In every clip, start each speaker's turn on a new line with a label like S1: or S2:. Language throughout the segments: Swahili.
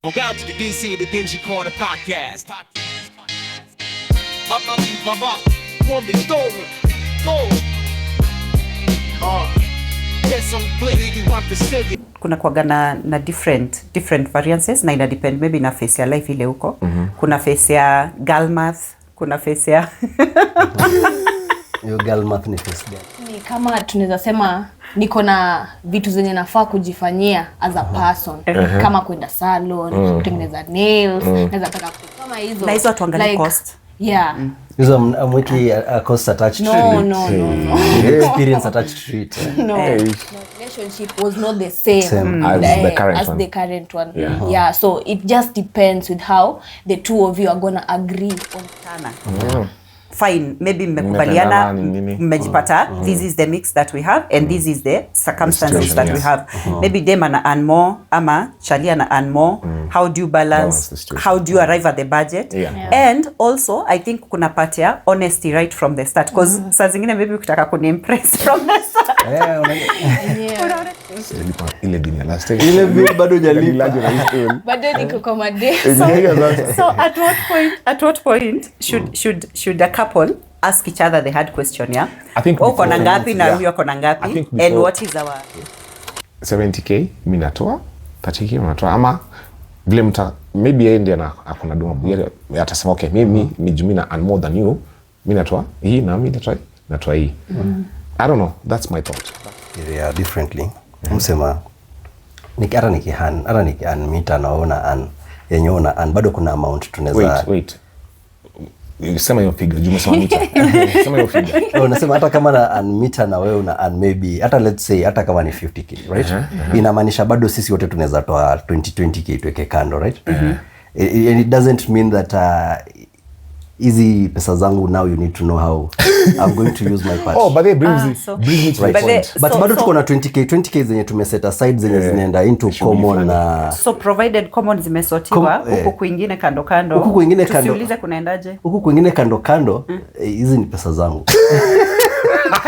S1: Welcome to the DC, the Dingy Corner podcast.
S2: Kuna kuwaga na different variances na ina depend maybe na face ya life ile huko. Kuna face ya girl math, kuna face ya
S3: Yo girl math ni face gani?
S4: Ni kama tunaweza sema niko na vitu zenye nafaa kujifanyia as a person. Kama kwenda salon, kutengeneza nails, naweza taka kama hizo.
S2: Na hizo tuangalie cost.
S4: Yeah.
S3: Hizo amweki a cost attached to it.
S4: No.
S3: Experience attached to it.
S4: No. Relationship was not the same
S5: as
S4: the current one.
S5: Yeah.
S4: So it just depends with how the two of you are gonna agree on
S2: Tana. Fine, maybe mmekubaliana, mmejipata, this is the mix that we have and this is the circumstances that we have. Maybe dem ana earn more ama Charlie ana earn more. How do you balance? How do you arrive at the budget? And also I think kuna part ya honesty right from the start, because saa zingine maybe ukitaka kuni-impress from the start.
S5: Ile dini last time.
S3: Ile bill bado hujalipa.
S4: bado niko kwa made.
S2: So at what point should a couple ask each other the hard question, yeah?
S5: I think
S2: uko na ngapi na huyo uko na ngapi, and what is our
S5: 70k mimi natoa, 30k unatoa, ama vile maybe yeye ndiye akona doma bure, atasema okay mimi Jumina and more than you, mimi natoa hii na mimi natoa hii. I don't know, that's my thought.
S3: Yeah, differently. Msema hata nikihan mita naona an yenye ona an bado kuna amount tunaweza
S5: wait sema hiyo figure Juma, sema mita. Sema hiyo figure.
S3: Unasema hata kama na an mita na wewe una an maybe hata let's say hata kama ni 50k, right? Inamaanisha bado sisi wote tunaweza toa 20k tuweke kando, right? And it doesn't mean that easy pesa zangu now you need to know how I'm going to use my part.
S5: Oh, but they brings me to
S3: right.
S5: the point.
S3: But bado tuko na 20k zenye tumeset aside zenye zinaenda into common na
S2: so provided common zimesotiwa huku kwingine kando
S3: huku kwingine kando,
S2: tusiulize kunaendaje
S3: huku kwingine kando hizi ni pesa zangu.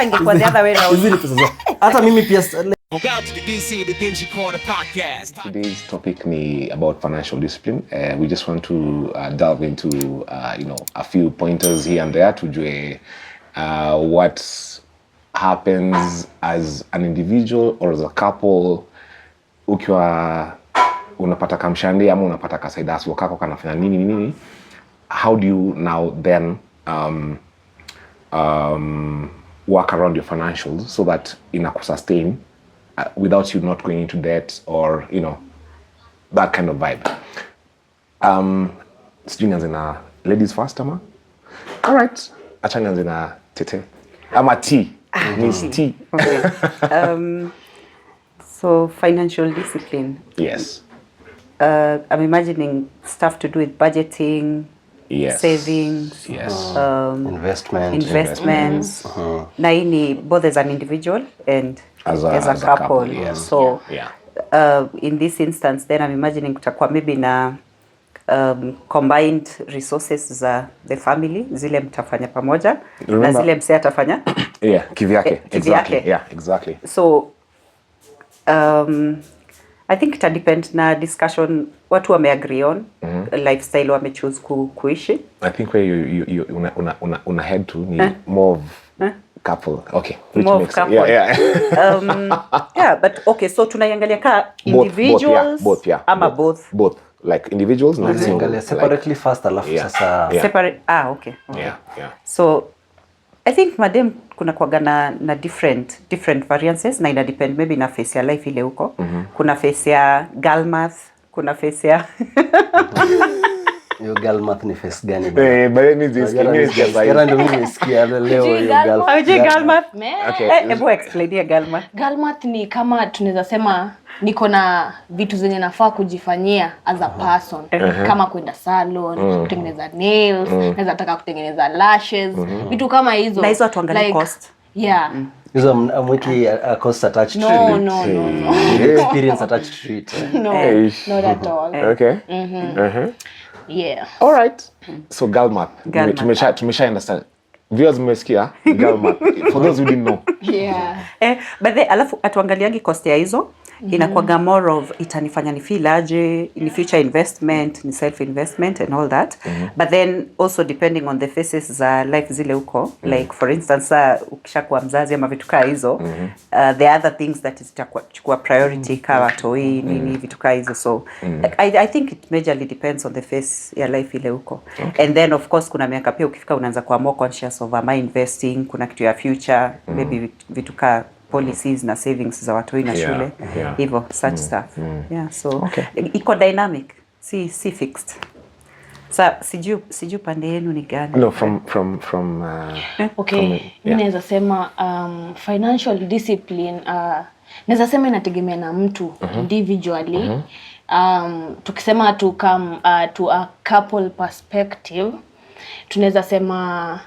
S2: Ingekuwa the other way around.
S3: Hizi ni pesa zangu. Hata mimi pia
S1: Welcome to the DC, the Dingy Corner podcast.
S5: Today's topic is about financial discipline. We just want to delve into a few pointers here and there to do what happens as an individual or as a couple. Ukiwa unapata kamshande ama unapata kasaidasu wakako kanafanya nini, how do you now then work around your financials so that inakusustain without you not going into debt or that kind of vibe. Sijui nianze na ladies first ama? Alright, acha nianze na Tete ama T. Miss T.
S2: So financial discipline.
S5: Yes.
S2: I'm imagining stuff to do with budgeting,
S5: Yes.
S2: savings,
S5: Yes.
S2: investments. Na ini both as an individual and as a couple.
S5: Yes.
S2: So in this instance then I'm imagining kutakuwa maybe na combined resources za the family, zile mtafanya pamoja. Remember, na zile mse atafanya
S5: kivyake. Exactly. Yeah, exactly.
S2: So I think it depends na discussion watu wameagree on, lifestyle wamechoose kuishi.
S5: I think where you una head to ni more of couple. Okay. Which
S2: More
S5: makes
S2: couple.
S5: Yeah.
S2: But okay, so tunaiangalia ka individuals ama both.
S5: Both. Like individuals na single.
S3: separately first alafu sasa
S2: Separate. Okay.
S5: Yeah.
S2: So I think madam kuna kuwaga na different variances na ina depend maybe na face ya life ile huko. Kuna face ya girl math, kuna face ya
S3: yo girl math ni face gani?
S5: But it means this
S3: Ndio mimi nisikia leo yo girl.
S2: Aje girl math?
S5: Okay.
S2: Hebu explain ya girl math.
S4: Girl math ni kama tunaweza sema niko na vitu zenye nafaa kujifanyia as a person. Kama kwenda salon, kutengeneza nails, naweza taka kutengeneza lashes, vitu kama hizo.
S2: Na hizo tuangalie cost.
S4: Yeah.
S3: Hizo amweki a cost attached to it.
S4: No.
S3: Experience attached to it.
S4: No, not at all.
S5: Okay.
S4: Yeah.
S5: All right. So girl math. Tumesha understand. Viewers mmesikia girl math. For those who didn't know.
S4: Yeah.
S2: But alafu atuangaliangi cost ya hizo inakuwaga more of itanifanya ni feel aje, ni future investment, ni self investment and all that. But then also depending on the phases za life zile huko, like for instance ukishakuwa mzazi ama vitu kaa hizo, the other things that zitakuwa priority kama watoi nini vitu kaa hizo. So I think it majorly depends on the phase ya life ile huko. And then of course kuna miaka pia ukifika unaanza kuwa more conscious of am I investing, kuna kitu ya future, maybe vitu kaa policies na savings za watoi na shule hivyo such stuff. So iko dynamic, si fixed. Sa siju pande yenu ni gani?
S5: No, from
S4: mimi naweza sema financial discipline naweza sema inategemea na mtu individually. Tukisema to come to a couple perspective, tunaweza sema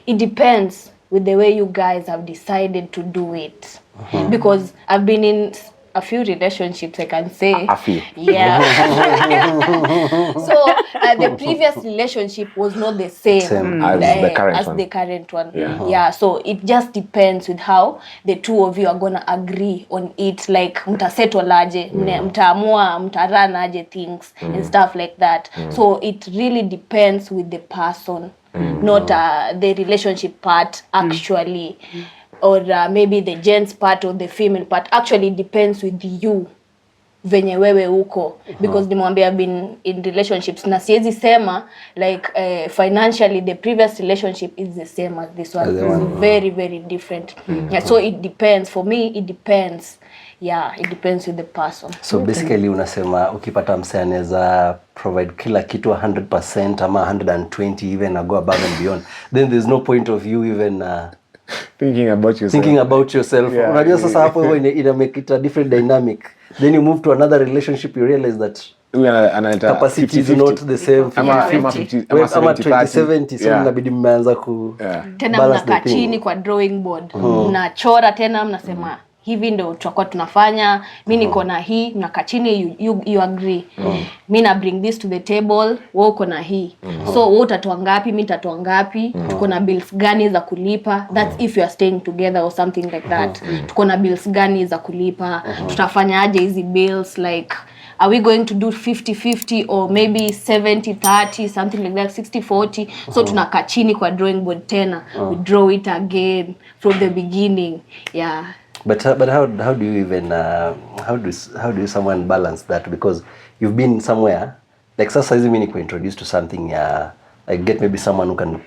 S4: it depends with the way you guys have decided to do it. Because I've been in a few relationships, I can say.
S5: A few.
S4: Yeah. So the previous relationship was not the same
S5: as the
S4: current one. Yeah. So it just depends with how the two of you are gonna agree on it. Like mtasettle aje, mtaamua, mtarun aje things and stuff like that. So it really depends with the person, not the relationship part actually. Or maybe the gents part or the female part. Actually depends with you venye wewe uko, because nimwambia I've been in relationships na siwezi sema like financially the previous relationship is the same as this one. It's very very different. So it depends, for me it depends. It depends with the person.
S3: So basically unasema ukipata msee anaweza provide kila kitu 100% ama 120 even go above and beyond, then there's no point of you even
S5: thinking about yourself. Unajua sasa hapo hivyo ina make it a different dynamic.
S3: Then you move to another relationship, you realize that capacity is not the same.
S5: Ama
S3: 20-70, so inabidi mmeanza ku
S4: tena mnakaa chini kwa drawing board, mnachora tena mnasema hivi ndio tutakuwa tunafanya, mimi niko na hii, mnakaa chini, you agree. Mimi na bring this to the table, wewe uko na hii. So wewe utatoa ngapi, mimi nitatoa ngapi, tuko na bills gani za kulipa. That's if you are staying together or something like that. Tuko na bills gani za kulipa, tutafanya aje hizi bills, like are we going to do 50-50 or maybe 70-30, something like that, 60-40. So tunakaa chini kwa drawing board tena, we draw it again from the beginning.
S3: But how do you even how do someone balance that, because you've been somewhere like sasa hizi mimi niko introduced to something like get maybe someone who can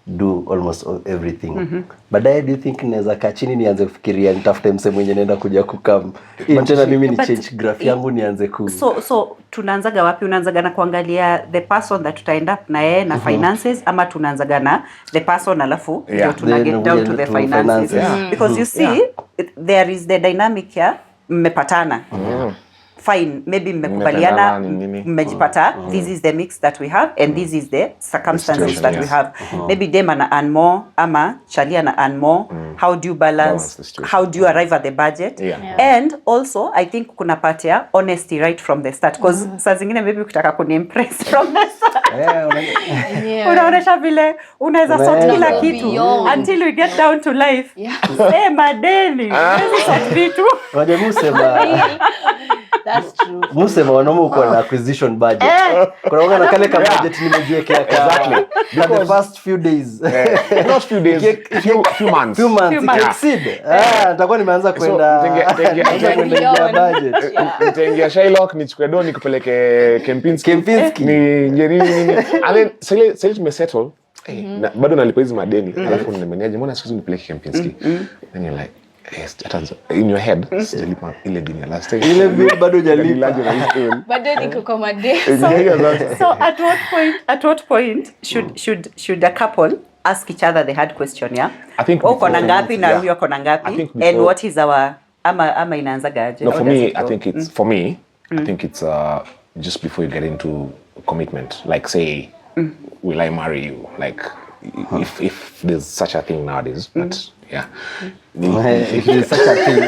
S3: do almost everything. But do you think naweza kaa chini nianze kufikiria nitafute mse mwenye naenda kuja kukam tena mimi ni change graph yangu nianze ku
S2: so tunaanzaga wapi? Unaanzaga na kuangalia the person that tuta end up na yeye na finances, ama tunaanzaga na the person alafu ndio tuna get down to the finances? Because you see there is the dynamic ya mmepatana. Fine, maybe mmekubaliana, mmejipata, this is the mix that we have and this is the circumstances that we have. Maybe dem ana earn more ama Charlie ana earn more. How do you balance? How do you arrive at the budget? And also I think kuna part ya honesty right from the start, because saa zingine maybe ukitaka kuni-impress from the start unaonesha vile unaweza sort kila kitu until we get down to life. Sema deni, unaweza sort vitu.
S3: Unajua musema
S4: That's true.
S3: Musema wanaume uko na acquisition budget. Kuna wana kale ka budget nimejiwekea exactly. The first few days.
S5: Not few days, few months.
S3: Few months. Exceed. Nitakuwa nimeanza kwenda budget.
S5: Nitaingia Shylock nichukue doni nikupeleke Kempinski. Ni nini. And then sasa tumesettle. Bado nalipa hizo madeni. Alafu nimeniaje, mbona siku nipeleke Kempinski? And you're like, yes, in your head, sijalipa ile deni ya last time.
S3: Ile bill bado hujalipa.
S4: Bado niko kwa madeni.
S2: So at what point should a couple ask each other the hard question,
S5: I think
S2: uko na ngapi na huyo uko na ngapi, and what is our ama inaanza gaje?
S5: No, for me, I think it's just before you get into commitment, like say, will I marry you? Like if there's such a thing nowadays, but
S3: if there's such a thing.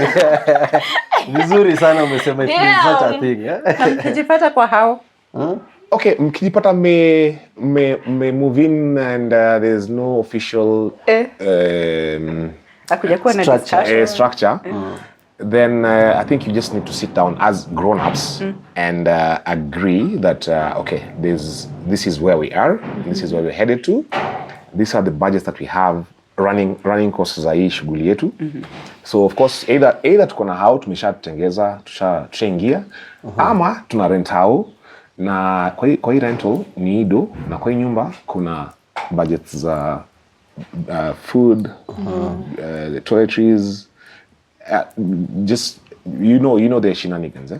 S3: Vizuri sana umesema if there's such a thing.
S2: Mkijipata kwa how?
S5: Okay, mkijipata me move in and there's no official
S2: akuja kuwa na
S5: structure. then I think you just need to sit down as grown-ups and agree that okay, this is where we are, this is where we're headed to, these are the budgets that we have running costs za hii shughuli yetu. So of course either tuko na hao tumeshatengeza tushaingia ama tuna rent hao, na kwa hii rental ni ido, na kwa hii nyumba kuna budgets za food, the toiletries, just you know the shenanigans.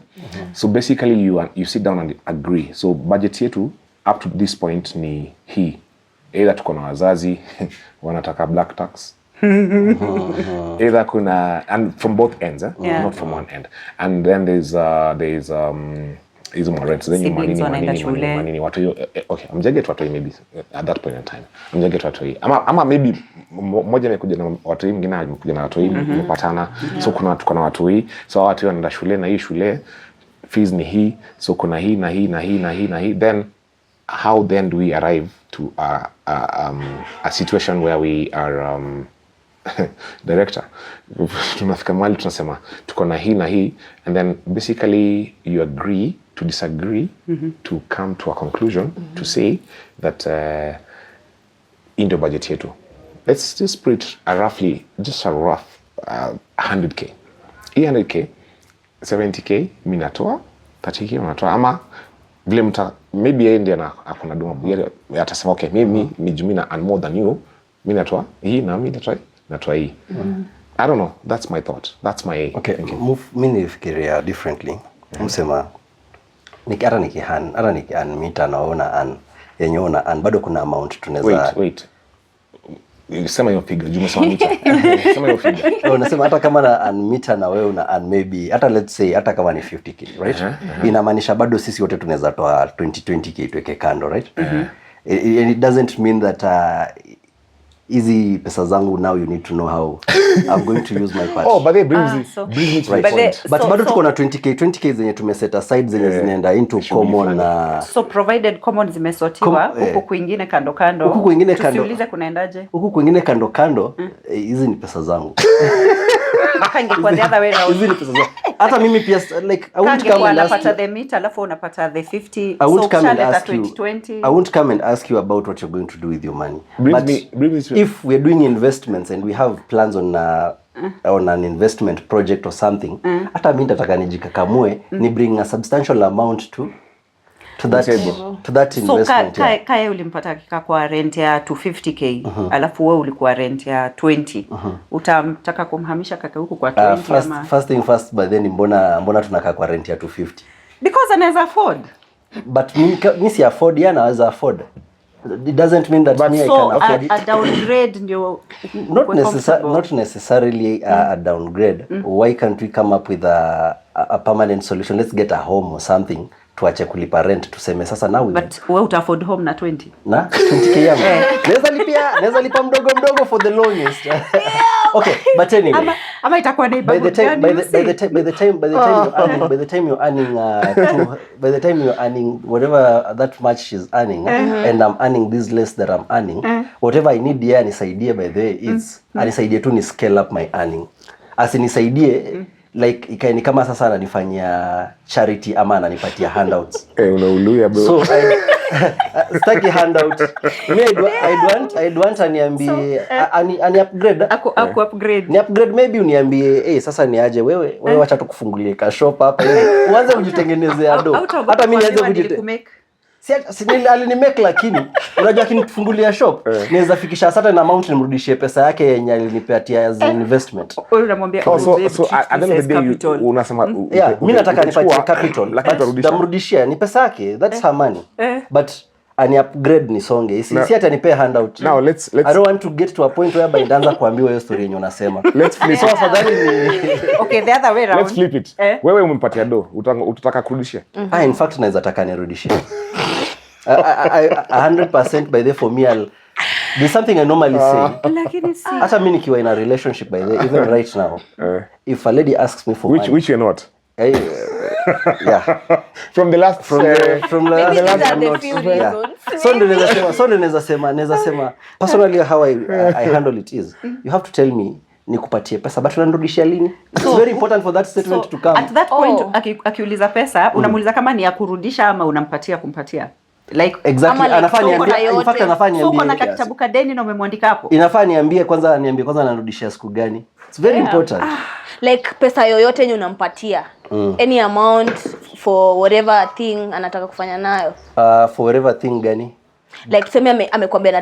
S5: So basically you sit down and agree. So budget yetu up to this point ni hii. Either tuko na wazazi wanataka black tax, either kuna, and from both ends, not from one end, and then there's hizo rents, then manini watu okay, amjaget watu maybe at that point in time amjaget watu ama maybe mmoja amekuja na watu mwingine amekuja na watu mpatana, so tuko na watu so watu wanaenda shule na hii shule fees ni hii, so kuna hii na hii na hii na hii na hii, then how then do we arrive to a situation where we are director, tunafika mahali tunasema tuko na hii na hii, and then basically you agree to disagree to come to a conclusion to say that in the budget yetu, let's just put a rough 100k, 100k 70k mimi natoa, 30k unatoa, ama vile maybe yeye ndiye akona doma yeye atasema okay, mimi ni Jumina and more than you, mimi natoa hii na mimi natoa hii. I don't know, that's my thought, that's my
S3: okay thinking. Mimi nifikiria differently. Msema hata nikihan mita naona yenye ona bado kuna amount tunaweza
S5: wait sema hiyo figure Juma, sema mita sema hiyo figure
S3: unasema hata kama na mita na wewe una maybe hata let's say hata kama ni 50k right, inamaanisha bado sisi wote tunaweza toa 20k tuweke kando right, and it doesn't mean that easy pesa zangu now you need to know how I'm going to use my part.
S5: Oh, but they brings me to the point.
S3: But bado tuko na 20k zenye tumeset aside zenye zinaenda into common na
S2: so provided common zimesotiwa huko kwingine kando
S3: huko kwingine kando,
S2: tusiulize kunaendaje
S3: huko kwingine kando hizi ni pesa zangu.
S2: Kange kwa the other way around.
S3: Hizi ni pesa zangu. Hata mimi pia like I won't come and ask
S2: you the meter alafu unapata the 50,
S3: I won't come and ask you
S2: 2020.
S3: I won't come and ask you about what you're going to do with your money.
S5: Bring me to
S3: if we're doing investments and we have plans on an investment project or something, hata mimi nitataka nijikakamue ni bring a substantial amount to that investment.
S2: So kaya ulimpata kika kwa rent ya 250k alafu wewe ulikuwa rent ya 20, utamtaka kumhamisha kaka huko kwa 20 ama
S3: first thing first, but then mbona tunakaa kwa rent ya 250
S2: because anaweza afford,
S3: but mimi si afford, yana anaweza afford. It doesn't mean that me I can afford it.
S2: A downgrade ndio
S3: not necessarily a downgrade. Why can't we come up with a permanent solution? Let's get a home or something, tuache kulipa rent, tuseme sasa now
S2: but wewe uta afford home na 20
S3: na 20k yangu naweza lipa mdogo for the longest. Okay, but anyway,
S2: ama itakuwa ni
S3: by the time you're earning whatever that much is earning, and I'm earning this less that I'm earning, whatever I need here nisaidie, by the way is anisaidie tu ni scale up my earning, asinisaidie like ikaini kama sasa ananifanyia charity ama ananipatia handouts.
S5: Unauluya bro.
S3: So staki handout. I'd want aniambie ani upgrade.
S2: Aku upgrade.
S3: Ni upgrade maybe uniambie sasa ni aje wewe acha tukufungulie ka shop hapa hivi. Uanze kujitengenezea do. Hata mimi nianze kujitengeneza. Si alinimake, lakini unajua akinifungulia shop naweza fikisha certain amount nimrudishie pesa yake yenye alinipatia as investment.
S2: Wewe unamwambia
S5: so at the end of the day unasema
S3: mimi nataka nipatie capital, lakini tamrudishia ni pesa yake, that's her money. But ani upgrade ni songe si hata nipe handout.
S5: Now let's
S3: I don't want to get to a point where by ndaanza kuambiwa hiyo story yenyewe unasema.
S5: Let's flip.
S3: So afadhali ni
S2: okay, the other way around.
S5: Let's flip it. Wewe umempatia do, utataka kurudishia?
S3: In fact naweza taka nirudishie. 100% by the for me there's something I normally say.
S2: Lakini si
S3: hata mimi nikiwa in a relationship by the even right now, if a lady asks me for
S5: which you're not.
S3: Yeah.
S5: From the last
S3: so ndio naweza sema personally how I handle it is you have to tell me nikupatie pesa but unanirudishia lini? It's very important for that statement to come.
S2: At that point akiuliza pesa unamuuliza kama ni ya kurudisha ama unampatia kumpatia. Like
S3: exactly
S4: like
S3: anafanya in fact anafanya
S2: so kuna kitabu ka deni na umemwandika hapo.
S3: Inafaa niambie kwanza anarudishia siku gani. It's very important.
S4: Like pesa yoyote yenye unampatia. Any amount for whatever thing anataka kufanya nayo.
S3: For whatever thing gani?
S4: Like tuseme amekwambia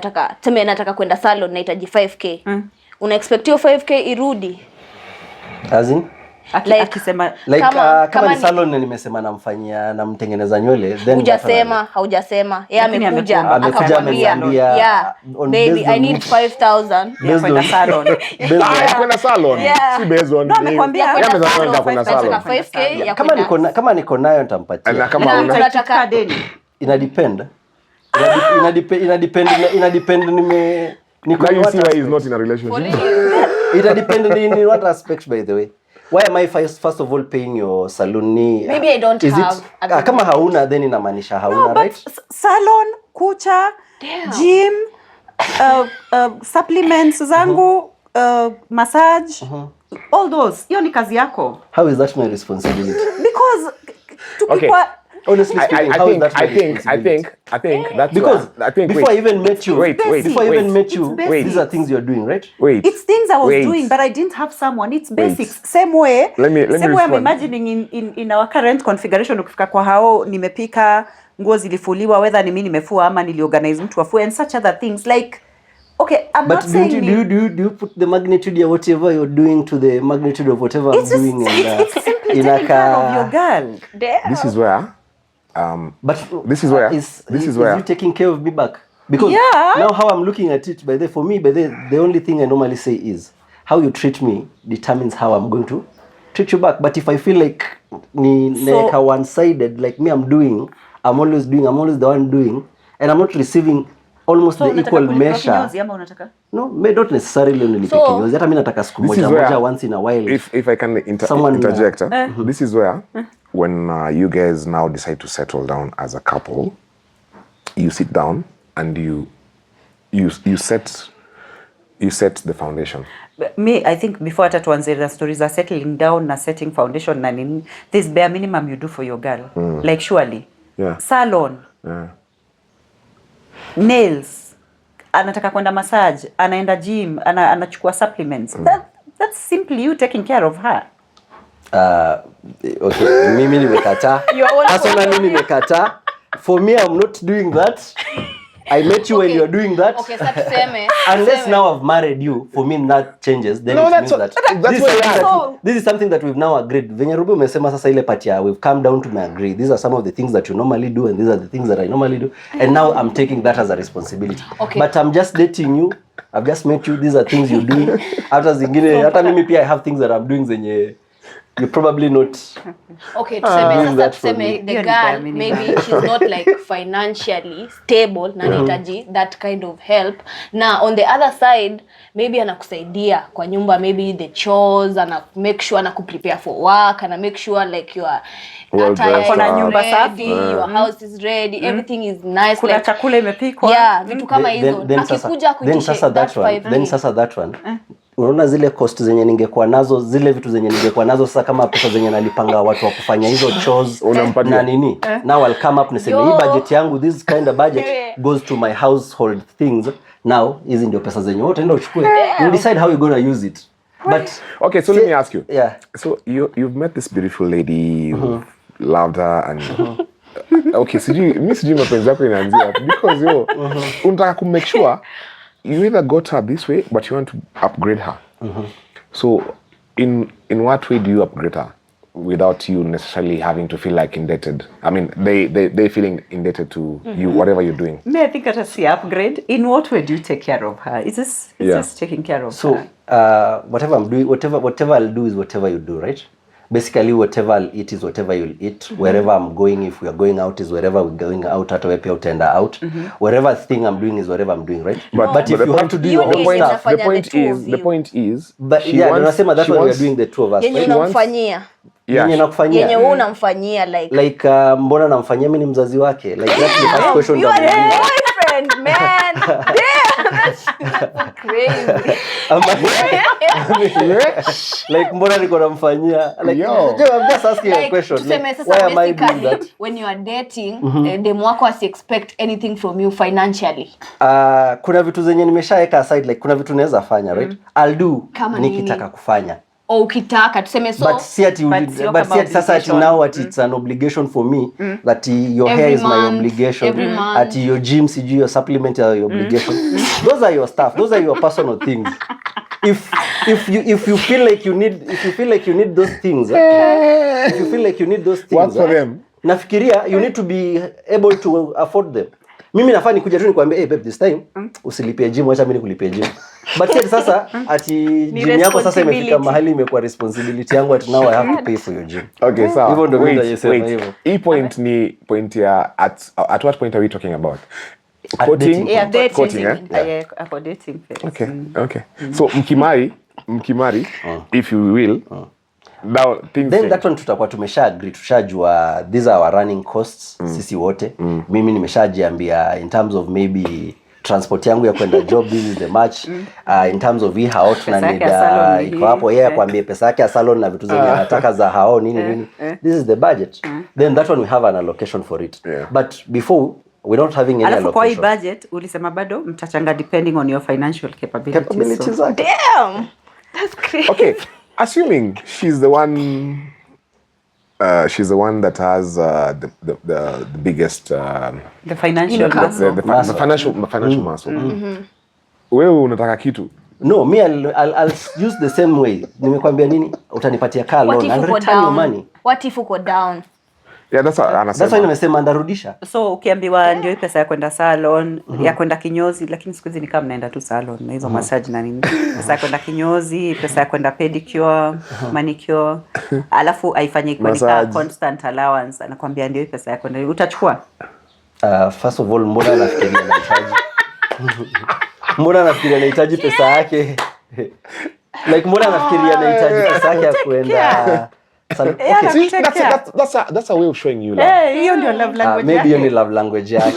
S4: nataka kwenda salon nahitaji 5k. Una expect hiyo 5k irudi?
S3: As in?
S2: Akisema
S3: like kama ni salon na nimesema namtengeneza nywele then
S4: haujasema yeye amekuja
S3: akamwambia
S4: baby I need 5,000
S2: kwenda salon.
S5: Kwenda salon si based on
S2: amekwambia
S5: kwenda salon
S4: 5k
S3: kama niko nayo nitampatia
S5: na kama
S2: unataka deni
S3: ina depend
S5: niko is not in a relationship.
S3: It depends in what aspect, by the way. Why am I first of all paying your salon?
S4: Maybe I don't have.
S3: Kama hauna then inamaanisha hauna, right?
S2: Salon, kucha, gym, supplements zangu, massage, all those. Hiyo ni kazi yako.
S3: How is that my responsibility?
S2: Because
S3: honestly speaking,
S5: I think that's
S3: because before I even met you, these are things you're doing, right?
S2: It's things I was doing, but I didn't have someone. It's basics. Same way.
S5: Let me
S2: I'm imagining in our current configuration, ukifika kwa hao nimepika, nguo zilifuliwa, whether ni mimi nimefua ama niliorganize mtu afue and such other things like. Okay, I'm not saying.
S3: But do you put the magnitude of whatever you're doing to the magnitude of whatever I'm doing?
S2: It's simply taking care of your girl.
S5: This is where.
S3: But
S5: this is where
S3: is you taking care of me back? Because now how I'm looking at it, for me, the only thing I normally say is how you treat me determines how I'm going to treat you back. But if I feel like like one-sided, like me, I'm always the one doing, and I'm not receiving almost the equal measure. No, not necessarily only kinyozi. Hata mimi nataka siku moja once in a while.
S5: If I can interject, this is where when you guys now decide to settle down as a couple, you sit down and you set the foundation.
S2: Me, I think before hata tuanze the stories are settling down na setting foundation na nini, this bare minimum you do for your girl. Like surely.
S5: Yeah.
S2: Salon.
S5: Yeah.
S2: Nails, anataka kwenda massage, anaenda gym, anachukua supplements. That's simply you taking care of her.
S3: Okay, mimi nimekataa. Personally nimekataa. For me, I'm not doing that. I met you when you're doing that.
S4: Okay, so tuseme.
S3: Unless now I've married you, for me that changes. Then
S5: no,
S3: it means this is something that we've now agreed. Venye Ruby umesema sasa ile part ya we've come down to agree. These are some of the things that you normally do and these are the things that I normally do. And now I'm taking that as a responsibility.
S4: Okay.
S3: But I'm just dating you. I've just met you. These are things you're doing. After zingine, hata mimi pia I have things that I'm doing zenye you're probably not.
S4: Okay, tuseme the girl, maybe she's not like financially stable na nahitaji that kind of help. Na on the other side, maybe anakusaidia kwa nyumba, maybe the chores, ana make sure anakuprepare for work, ana make sure like you are
S2: kuna nyumba safi,
S4: your house is ready, everything is nice,
S2: kuna
S4: like
S2: chakula imepikwa.
S4: Yeah, vitu kama hizo. Akikuja kuitisha
S3: that one. Unaona zile cost zenye ningekuwa nazo, zile vitu zenye ningekuwa nazo sasa kama pesa zenye nalipanga watu wa kufanya hizo chores na nini. Now I'll come up niseme hii budget yangu, this kind of budget goes to my household things. Now hizi ndio pesa zenye wote ndio uchukue. You decide how you're going to use it. But
S5: okay, so let me ask you.
S3: Yeah.
S5: So you've met this beautiful lady, you've loved her and okay, sijui mapenzi yako inaanzia because unataka ku make sure you either got her this way, but you want to upgrade her. So, in what way do you upgrade her without you necessarily having to feel like indebted? I mean, they feeling indebted to you, whatever you're doing.
S2: I think that is the upgrade. In what way do you take care of her? It's just taking care of her.
S3: So, whatever I'm doing, whatever I'll do is whatever you do, right? Basically, whatever I'll eat is whatever you'll eat. Wherever I'm going, if we are going out, is wherever we're going out. Hata wewe pia utaenda out. Whatever thing I'm doing is whatever I'm doing, right?
S5: But
S3: if you have to do your own stuff,
S5: the point is.
S3: But tunasema that's why we are doing the two of us.
S4: Yenye unamfanyia.
S3: Yenye nakufanyia.
S4: Yenye wewe unamfanyia
S3: like mbona namfanyia mimi ni mzazi wake? Like that's the first question.
S4: happened, man. Damn, that's so crazy.
S3: Like mbona niko namfanyia like
S5: Yo.
S3: I'm just asking a question
S4: Tuseme
S3: like,
S4: sasa
S3: why am I doing that?
S4: basically when you are dating, demu wako expect anything from you financially.
S3: Kuna vitu zenye nimeshaeka aside like kuna vitu naweza fanya right, I'll do
S4: Kama
S3: nikitaka kufanya,
S4: au ukitaka tuseme so
S3: but see ati sasa ati now ati it's an obligation for me that your hair
S4: Every
S3: is my
S4: month,
S3: obligation,
S4: every month.
S3: ati your gym siju your supplement are your obligation. Those are your stuff, those are your personal things. If you feel like you need those things, if you feel like you need those things,
S5: What for them?
S3: Nafikiria you need to be able to afford them. Mimi nafaa nikuja tu nikwambie hey babe this time usilipie gym, acha mimi nikulipie gym. But yet sasa ati gym yako sasa imefika mahali imekuwa responsibility yangu ati now I have to pay for your gym.
S5: Okay, so
S3: Hivyo ndio mimi nasema hivyo.
S5: Hii point ni point ya at what point are we talking about?
S3: At
S5: Quoting?
S3: dating.
S2: Yeah, dating.
S5: Quoting, eh?
S2: Yeah, about dating phase.
S5: Okay. So mkimari if you will now things
S3: Then
S5: change.
S3: that one tutakuwa tumesha agree, tushajua these are our running costs sisi wote. Mimi nimeshajiambia in terms of maybe transport yangu ya kwenda job this is the match, in terms of hii hao tuna
S2: Pesa
S3: need
S2: yake ya salon ni
S3: iko hapo
S2: hii.
S3: yeye akwambie pesa yake ya salon na vitu zenye anataka za hao nini this is the budget. Then that one we have an allocation for it.
S5: Yeah.
S3: But before we don't having any
S2: Alafu kwa hii
S3: allocation.
S2: budget ulisema bado mtachanga depending on your financial capabilities.
S3: Capabilities
S2: So.
S3: are
S4: damn. That's crazy.
S5: Okay, assuming she's the one that has the biggest
S2: The financial
S4: Income.
S2: muscle.
S5: the financial muscle. Wewe unataka kitu.
S3: No, me I'll use the same way. Nimekwambia nini? Utanipatia car
S4: What
S3: loan
S4: if
S3: and
S4: uko
S3: return your
S4: down?
S3: money.
S4: What if uko down?
S5: Yeah, that's what
S3: That's why
S5: anasema.
S3: nimesema ndarudisha.
S2: So ukiambiwa ndio hii pesa ya kwenda salon, ya kwenda kinyozi, lakini siku hizi ni kama mnaenda tu salon na hizo massage na nini. Pesa ya kwenda kinyozi, pesa ya kwenda pedicure, manicure, alafu haifanyiki kwa
S5: Massage.
S2: constant allowance. Anakuambia ndio hii pesa ya kwenda. Utachukua?
S3: First of all, mbona nafikiria nahitaji? Mbona nafikiria nahitaji pesa yake? Like mbona nafikiria nahitaji pesa yake ya kwenda salon?
S2: Yeah,
S3: Okay.
S5: See, that's a way of showing you love.
S2: Eh, hiyo ndio love language.
S3: Maybe
S2: yake.
S3: hiyo ni love language yake.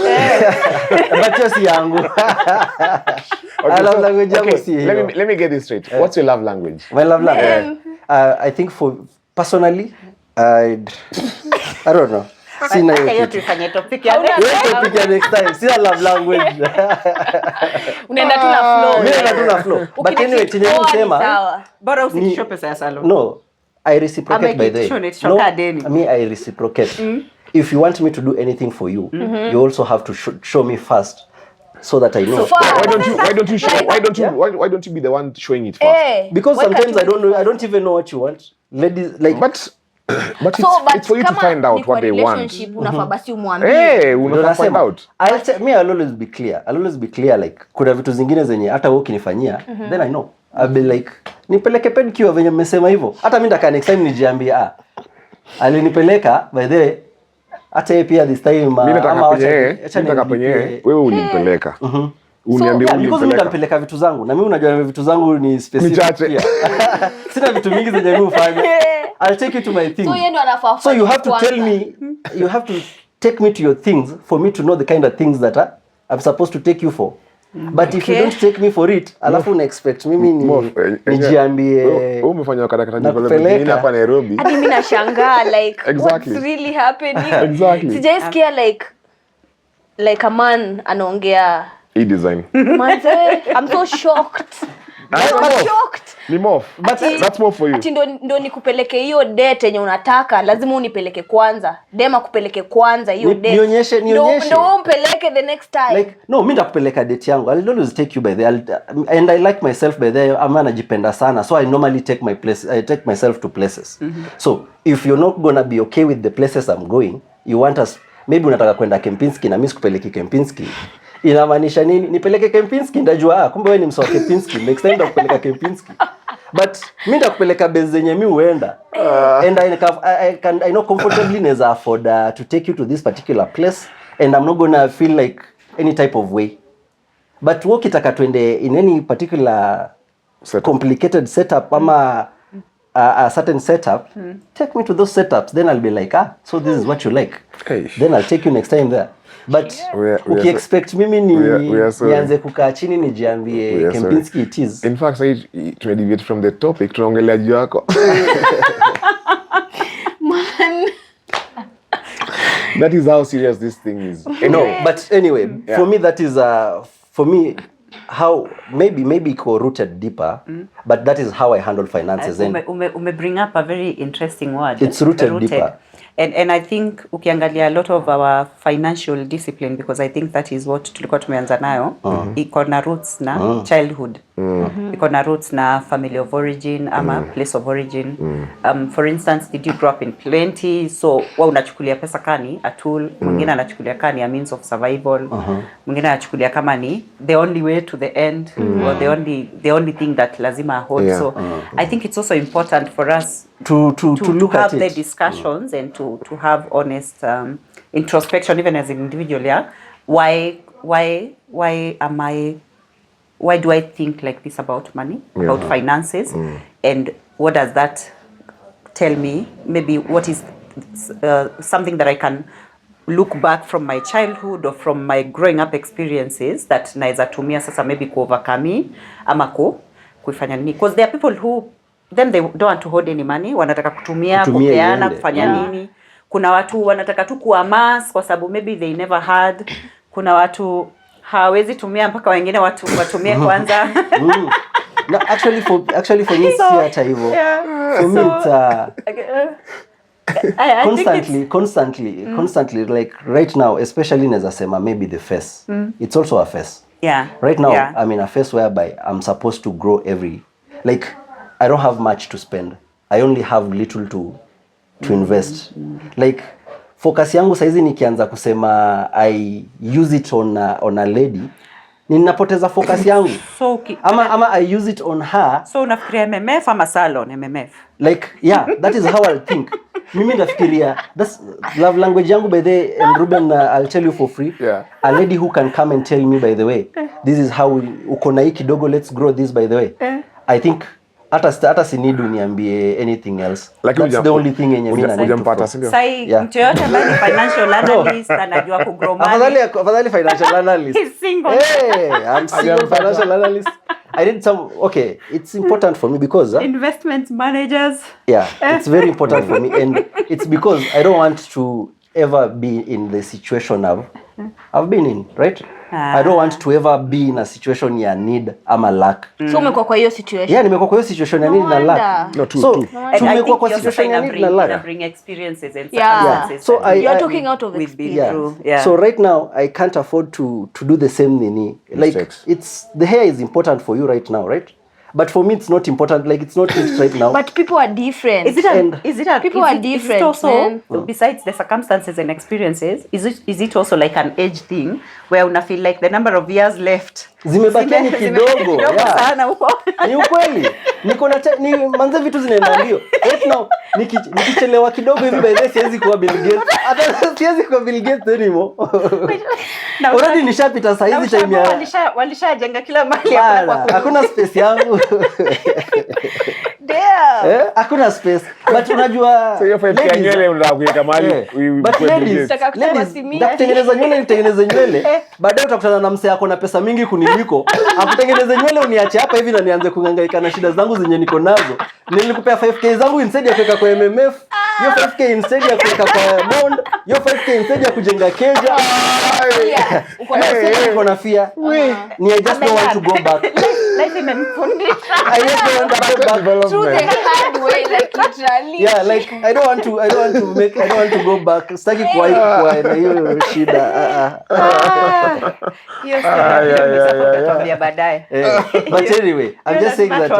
S3: But hiyo si yangu.
S5: Okay,
S3: love
S5: so-
S3: language yangu
S5: okay,
S3: si hiyo.
S5: let me get this straight. What's your love language?
S3: My love language. I think for personally, I don't know. Sina
S2: Hiyo
S3: hiyo kitu.
S2: tuifanye topic ya
S3: Wewe topic next time. Sina love language.
S4: Unaenda tu na flow.
S3: Mimi naenda tu na flow. But anyway, chenye
S4: Poa ni
S3: nisema
S4: sawa.
S2: bora usitishe pesa ya salon.
S3: no, I reciprocate by the
S2: Ama
S3: way.
S2: ikishoka deni.
S3: Me I reciprocate. If you want me to do anything for you, you also have to show me first so that I know.
S5: Why don't you be the one showing it first?
S4: Eh,
S3: Because
S4: why
S3: sometimes
S4: can't
S3: I don't know, I don't even know what you want. Ladies like
S5: But
S4: So,
S5: it's for you to
S4: kama
S5: find out
S4: ni kwa
S5: what they want.
S4: relationship, unafaa basi umwambie.
S5: Hey,
S3: ndio
S5: unafaa find
S3: nasema,
S5: out.
S3: I'll always be clear. I'll always be clear like kuna vitu zingine zenye hata wewe ukinifanyia then I know. I'll be like nipeleke pedicure venye mmesema hivyo. Hata mimi ndaka next time nijiambie alinipeleka by the way hata yeye pia this time
S5: Mimi nataka penye
S3: acha
S5: nataka penye
S3: nilipie.
S5: wewe unimpeleka. Uniambie
S3: Yeah, because mimi
S5: unimpeleka.
S3: nitampeleka vitu zangu na mimi unajua vitu zangu ni specific
S5: chache.
S3: pia. Sina vitu mingi zenye mimi hufanya. I'll take you to my things.
S4: So yeye ndo anafaa
S3: So you have to
S4: kwanza.
S3: tell me, you have to take me to your things for me to know the kind of things that I'm supposed to take you for. But if you
S2: Okay.
S3: don't take me for it, alafu una expect mimi nijiambie
S5: Wewe umefanya karakata
S3: nakupeleka.
S5: nyingine hapa Nairobi.
S4: Hadi mimi nashangaa like
S5: Exactly.
S4: what's really happening?
S5: Exactly.
S4: Sijaisikia like a man anaongea
S5: E-design.
S4: manze, I'm so shocked. I'm shocked.
S5: Ni mof. That's more for you.
S4: Ati ndo nikupeleke hiyo date yenye unataka, lazima unipeleke kwanza. Dema kupeleke kwanza hiyo date.
S3: nionyeshe.
S4: Ndo umpeleke the next time.
S3: Like no, mimi ndakupeleka date yangu. I'll always take you by there. And I like myself by there. I'm najipenda sana. So I normally I take myself to places. So if you're not gonna be okay with the places I'm going, you want us maybe unataka kwenda Kempinski na mimi sikupeleki Kempinski. Inamaanisha nini? Nipeleke Kempinski ndajua kumbe wewe ni msoa Kempinski. Next time ndakupeleka Kempinski. But mimi ndakupeleka base zenye mimi huenda. And I know comfortably neza afford to take you to this particular place and I'm not gonna feel like any type of way. But wewe ukitaka twende in any particular complicated setup ama a certain setup, take me to those setups, then I'll be like so this is what you like.
S5: Hey.
S3: Then I'll take you next time there. but ukiexpect mimi nianze kukaa chini nijiambie Kempinski it is.
S5: In fact, so tumedeviate from the topic, tunaongelea juu yako.
S4: Man.
S5: That is how serious this thing is.
S3: No, but anyway, for me that is for me how maybe iko rooted deeper, but that is how I handle finances. And
S2: bring up a very interesting word.
S3: It's rooted deeper.
S2: And I think ukiangalia a lot of our financial discipline, because I think that is what tulikuwa tumeanza nayo, iko na roots na childhood, iko na roots na family of origin ama place of origin. For instance, did you grow up in plenty? So wa unachukulia pesa kani a tool, mwingine anachukulia kani a means of survival, mwingine anachukulia kama ni the only way to the end, or the only thing that lazima hold. So I think it's also important for us to look have at the discussions and to have honest introspection, even as an individual. Yeah, why do I think like this about money, about finances, and what does that tell me? Maybe what is something that I can look back from my childhood or from my growing up experiences that naeza tumia sasa maybe ku overcome ama kuifanya nini, because there are people who then they don't want to hold any money, wanataka kutumia kupeana kufanya nini. Kuna watu wanataka tu kuamass kwa sababu maybe they never had. Kuna watu hawezi tumia mpaka wengine watumie kwanza.
S3: No, actually for me so, hata hivyo. For me it's constantly like right now, especially naweza sema maybe the phase. It's also a phase.
S2: Yeah.
S3: Right now I'm in a phase whereby I'm supposed to grow like I don't have much to spend. I only have little to invest. Like focus yangu saizi nikianza kusema I use it on a lady, ninapoteza focus yangu.
S2: So
S3: ama I use it on her.
S2: So unafikiria MMF ama salon MMF?
S3: Like yeah, that is how I think. Mimi nafikiria that's love language yangu by the and Ruben I'll tell you for free. A lady who can come and tell me by the way, this is how uko na hii kidogo, let's grow this by the way. I think hata sinidu niambie anything else. Like that's the only thing yenye mimi
S5: nampata, sindio?
S2: Sai mtu yote ambaye ni financial analyst anajua ku grow money.
S3: Afadhali financial analyst.
S2: He's single.
S3: Hey, I'm single financial analyst. I did some it's important for me because
S2: investment managers.
S3: Yeah, it's very important for me, and it's because I don't want to ever be in the situation I've been in, right? I don't want to ever be in a situation ya need ama lack.
S4: So umekuwa kwa hiyo situation?
S3: Yeah, nimekuwa kwa hiyo situation ya need na lack.
S5: No,
S3: so tumekuwa kwa situation ya need na lack.
S2: Bring experiences and circumstances.
S3: So
S4: you're talking out of experience.
S3: So right now I can't afford to do the same nini. Like it's the hair is important for you right now, right? But for me, it's not important. Like it's not it right now.
S4: But people are different.
S2: Is it
S4: people are different?
S2: Is it also, besides the circumstances and experiences, is it also like an age thing where una feel like the number of years left
S3: zimebakia ni kidogo
S2: sana huko?
S3: Ni ukweli. Niko na ni manze vitu zinaenda ndio. Right now nikichelewa kidogo hivi by the siwezi kuwa Bill Gates. Hata siwezi kuwa Bill Gates anymore. Already nishapita saa hizi time ya
S2: walishajenga kila mahali
S3: hakuna space yangu.
S4: Damn.
S3: Hakuna space. But unajua
S5: so hiyo 5K nywele unataka kuweka mahali.
S3: But ladies, nitengeneze nywele. Baadaye utakutana na msee yako na pesa mingi kuniliko. Akutengeneze nywele uniache hapa hivi na nianze kuhangaika na shida zangu zenye niko nazo. Nilikupea 5K zangu instead ya kuweka kwa MMF. Hiyo 5K instead ya kuweka kwa bond. Hiyo 5K instead ya kujenga keja. Uko na fear. Ni I just don't want to go back.
S2: Life imemfundisha.
S3: I just don't want to go back.
S4: Through the hard way, like literally.
S3: Yeah, like I don't want to go back. Sitaki kwa na hiyo shida.
S2: Hiyo sasa baadaye.
S3: But anyway, I'm just saying that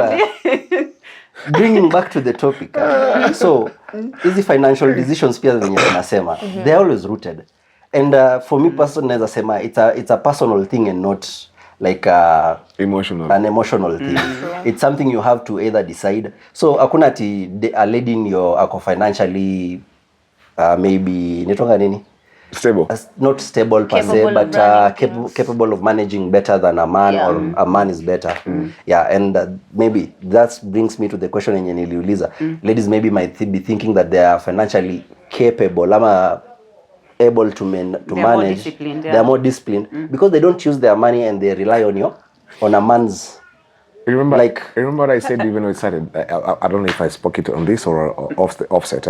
S3: bringing back to the topic. So, easy financial decisions pia zenye tunasema, they're always rooted. And for me personally naweza sema it's a personal thing and not like an emotional thing. It's something you have to either decide. So hakuna ati a lady in your financially maybe nitonga nini
S5: stable,
S3: not stable per se, but capable of managing better than a man, or a man is better. Yeah, and maybe that brings me to the question yenye niliuliza. Ladies maybe might be thinking that they are financially capable ama able to manage, they are more disciplined because they don't use their money and they rely on a man's.
S5: Remember what I said even when it started. I don't know if I spoke it on this or offset.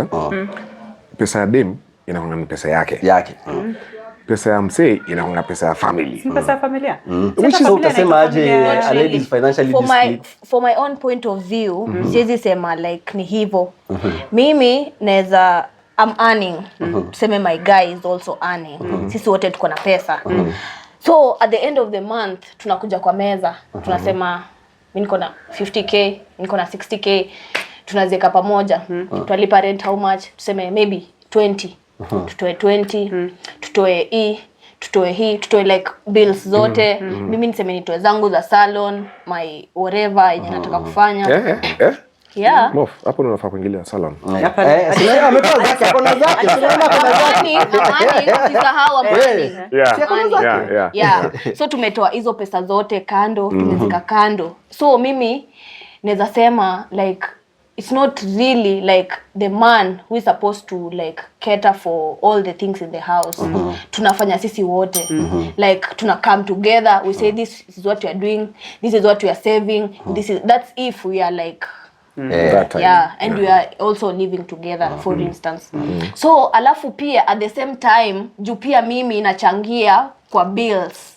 S5: Pesa ya dem inakuwa ni pesa yake. Pesa ya msee inakuwa pesa ya family.
S2: Pesa ya familia.
S3: Which is utasema aje a lady is financially disciplined.
S4: For my own point of view, siwezi sema like ni hivyo. Mimi naweza I'm earning. Tuseme my guy is also earning. Sisi wote tuko na pesa. So at the end of the month tunakuja kwa meza. Tunasema mimi niko na 50k, niko na 60k. Tunazeka pamoja. Tutalipa rent how much? Tuseme maybe 20. Tutoe 20, tutoe hii, tutoe like bills zote. Mimi niseme nitoe zangu za salon, my whatever yenye nataka kufanya. Yeah.
S5: Mof, hapo unafaa kuingilia salon.
S3: Sasa ametoa zake, kuna zake.
S4: Usisahau amani.
S5: Yeah.
S4: So tumetoa hizo pesa zote kando, tumezika kando. So mimi naweza sema like it's not really like the man who is supposed to like cater for all the things in the house. Tunafanya sisi wote. Like tuna come together, we say this is what we are doing, this is what we are saving, that's if we are like and we are also living together for instance. So alafu pia at the same time juu pia mimi nachangia kwa bills.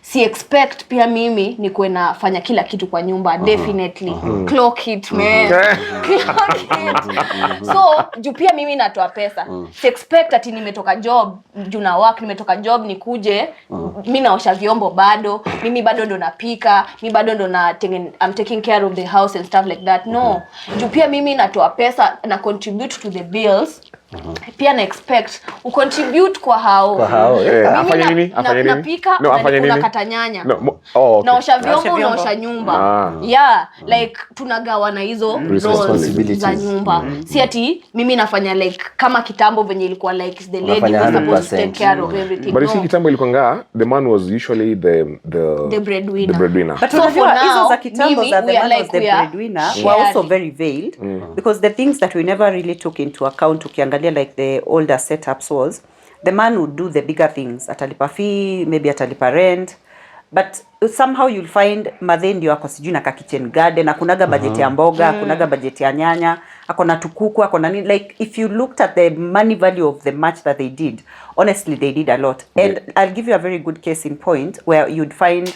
S4: Si expect pia mimi nikuwe nafanya kila kitu kwa nyumba. Definitely clock it man. Clock it. So juu pia mimi natoa pesa. Si expect ati nimetoka job juu na work, nimetoka job nikuje mimi naosha vyombo bado, mimi bado ndo napika, mimi bado ndo I'm taking care of the house and stuff like that. No, juu pia mimi natoa pesa na contribute to the bills. Pia na expect u contribute kwa hao.
S5: Afanye nini?
S4: Napika na kata nyanya. Naosha vyombo, naosha nyumba. Like tunagawana hizo roles za nyumba. Si ati mimi nafanya like kama kitambo venye ilikuwa like the lady was supposed to take care of everything.
S5: But you see kitambo ilikuwa the man was usually the breadwinner.
S2: But so for now za kitambo za the man was the breadwinner were also very veiled because the things that we never really took into account ukiangalia like the older setups was the man would do the bigger things, atalipa fee, maybe atalipa rent, but somehow you'll find madhe ndio ako sijui na ka kitchen garden, akunaga budget ya mboga, akunaga budget ya nyanya, akona tukuku, akona nini. Like if you looked at the money value of the match that they did, honestly they did a lot. And I'll give you a very good case in point where you'd find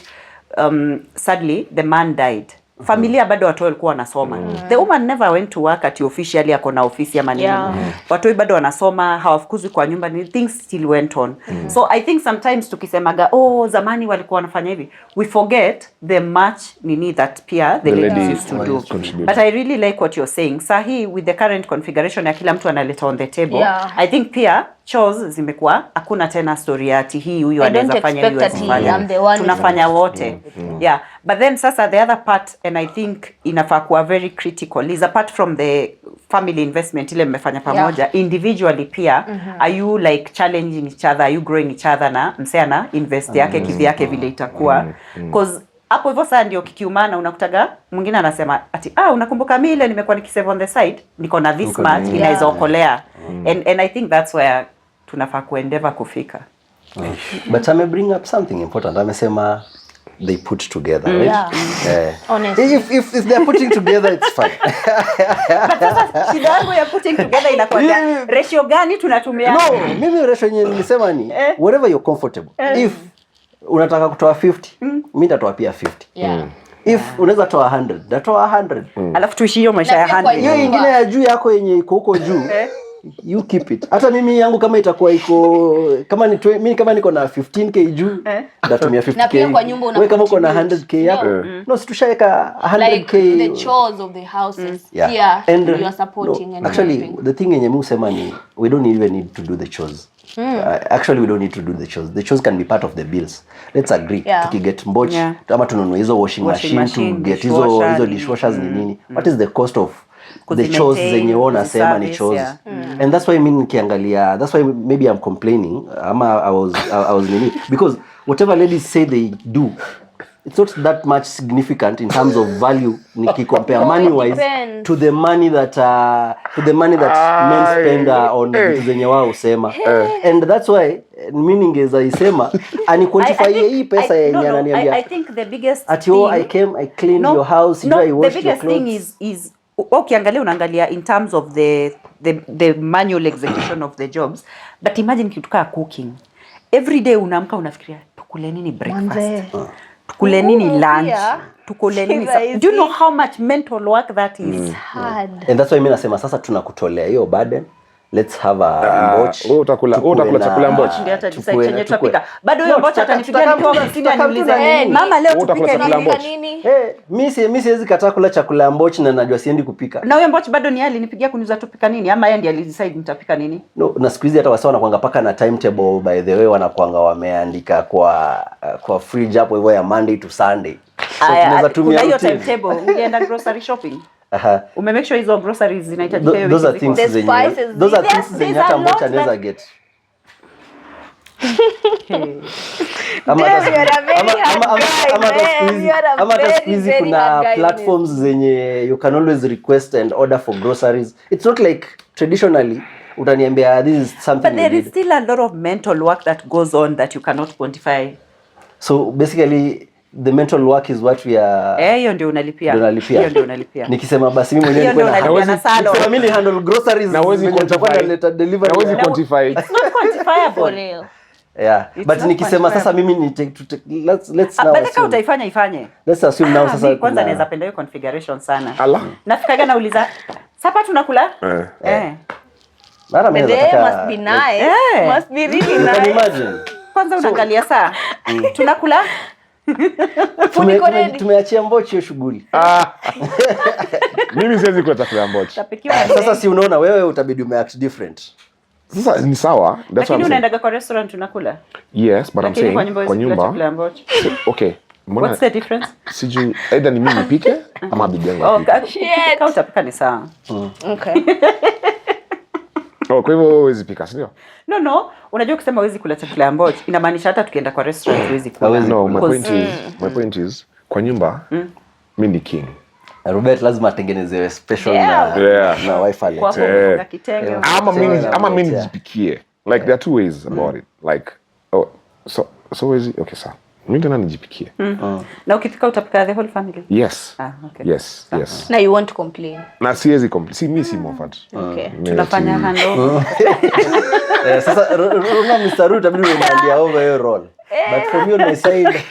S2: sadly the man died. Familia bado watu walikuwa wanasoma. The woman never went to work at officially akona ofisi ya manini. Watu bado wanasoma, hawafukuzwi kwa nyumba, things still went on. So I think sometimes tukisemaga zamani walikuwa wanafanya hivi, we forget the much nini that pia the ladies used to do. But I really like what you're saying. Sahi with the current configuration ya kila mtu analeta on the table. I think pia chores zimekuwa hakuna tena story ati hii huyu anaweza fanya hiyo asifanye. Tunafanya wote. But then sasa the other part and I think inafaa kuwa very critical is apart from the family investment ile mmefanya pamoja individually pia are you like challenging each other, are you growing each other na msana invest yake kivi yake vile itakuwa because hapo hivyo sasa ndio kikiumana unakutaga mwingine anasema ati unakumbuka mimi ile nimekuwa nikisave on the side niko na this much inaweza okolea and I think that's where tunafaa kuendeavor kufika.
S3: But I may bring up something important. Amesema they put together, right?
S4: Honestly.
S3: If they're putting together, it's fine.
S2: But sasa shida yangu ya putting together inakuwa ratio gani tunatumia?
S3: No, mimi ratio yenyewe nilisema ni whatever you're comfortable. If unataka kutoa 50, mimi nitatoa pia 50. If unaweza toa 100, nitatoa 100.
S2: Alafu tuishi hiyo maisha ya 100.
S3: Hiyo nyingine ya juu yako yenye iko huko juu. You keep it. Hata mimi yangu kama itakuwa iko kama ni mimi kama niko na 15k juu natumia 50k.
S4: Na pia kwa nyumba
S3: wewe kama uko na 100k yako no situshaweka 100k
S4: like the chores of the houses and you are supporting and
S3: actually
S4: helping.
S3: the thing yenye mimi usema ni we don't even need to do the chores. Actually we don't need to do the chores. The chores can be part of the bills. Let's agree tukiget mboch kama tununua hizo washing machine to get hizo dishwashers ni nini. What is the cost of the chores zenye wona sema ni chores and that's why nikiangalia that's why maybe I'm complaining I was nini because whatever ladies say they do it's not that much significant in terms of value nikicompare
S4: No,
S3: money
S4: it
S3: wise
S4: depends.
S3: to the money that men spend on vitu zenye wao usema and that's why meaning is aisema ani quantify hii pesa yenye ananiambia
S2: I think the biggest
S3: at
S2: thing,
S3: I came I cleaned your house I washed
S2: the biggest thing is ukiangalia unaangalia in terms of the manual execution of the jobs, but imagine kitu kaa cooking every day unaamka unafikiria tukule nini breakfast, tukule nini lunch,
S4: yeah.
S2: tukule nini
S4: Kiza
S2: do you know how much mental work that is?
S4: Hard.
S3: and that's why mimi nasema sasa tunakutolea hiyo burden, let's have a mboch.
S5: Wewe utakula chakula mboch.
S2: Ndio hata decide chenye tutapika. Bado hiyo mbocha atanipigia nikiwa ofisini aniulize mama leo tupike nini?
S3: Mimi siwezi kataa kula chakula mboch na najua siendi kupika.
S2: Na huyo mboch bado ni yeye alinipigia kuniuliza tupika nini ama yeye ndiye alidecide nitapika nini?
S3: No, na siku hizi hata wasao wanakuanga paka na timetable by the way wanakuanga wameandika kwa fridge hapo hivyo ya Monday to Sunday. So tunaweza tumia
S2: hiyo timetable. Ungeenda grocery shopping. Ume make sure hizo groceries zinahitajika hiyo
S3: those are things zenye hata mbocha anaweza get. Ama siku hizi kuna platforms zenye you can always request and order for groceries. It's not like traditionally utaniambia this is something,
S2: but there is still a lot of mental work that goes on that you cannot quantify.
S3: So basically the mental work is what we are
S2: hiyo ndio unalipia.
S3: Hiyo
S2: ndio unalipia.
S3: Nikisema basi mimi mwenyewe
S2: nilikuwa na salon.
S3: Mimi ni handle groceries
S5: na wezi quantify.
S2: It's not quantifiable.
S3: Yeah, but nikisema sasa mimi ni let's now
S2: assume utaifanya ifanye.
S3: Let's assume now sasa
S2: kwanza naweza penda hiyo configuration sana.
S5: Allah.
S2: Nafikaga nauliza sapa tunakula?
S3: Mara mimi
S4: must be nice. Must be really nice.
S3: Imagine.
S2: Kwanza unaangalia saa. Tunakula?
S3: Tumeachia mbochi hiyo shughuli.
S5: Mimi siwezi kula chakula mbochi.
S3: Sasa si unaona wewe utabidi umeact different.
S5: Sasa ni sawa. That's
S2: why unaendaga kwa restaurant tunakula?
S5: Yes, but I'm saying kwa nyumba. Okay.
S2: What's the difference?
S5: Siju either ni mimi nipike ama bibi yangu apike.
S2: Kama utapika ni sawa.
S4: Okay.
S5: Kwa hivyo huwezi pika, sio?
S2: No. Unajua kusema huwezi kula chakula ya mbochi inamaanisha hata tukienda kwa restaurant huwezi kula.
S5: No, my point is kwa nyumba mimi ni king.
S3: Robert lazima atengenezewe special na wifi alete.
S2: Kwa kufunga kitenge.
S5: Ama mimi nijipikie. Like there are two ways about it. Like so ways okay sawa. Mimi tena nijipikie.
S2: Na ukifika utapika the whole family?
S5: Yes.
S2: Okay.
S5: Yes.
S4: Na you want to complain?
S5: Na siwezi complain. Si mimi si Moffat.
S4: Okay.
S2: Tunafanya handover.
S3: Sasa Runa Mr. Root abidi unaandia over your role. But from you on my side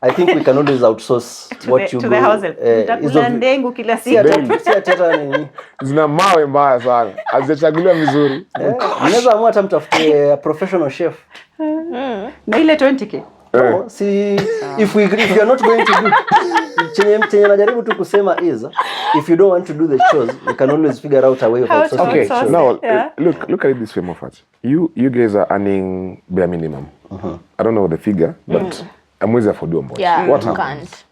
S3: I think we can always outsource what you
S2: to the house. Utakula ndengu kila siku.
S3: Si atata nini?
S5: Zina mawe mbaya sana. Hazichaguliwa vizuri.
S3: Unaweza amua hata mtafute professional chef.
S2: Na ile 20k.
S3: No, see if you are not going to do chenye najaribu tu kusema is if you don't want to do the chores you can always figure out a way of outsourcing.
S5: Okay, now look at it this way, Moffat. You guys are earning bare minimum. I don't know the figure, but amwezi afford mbochi. What happens?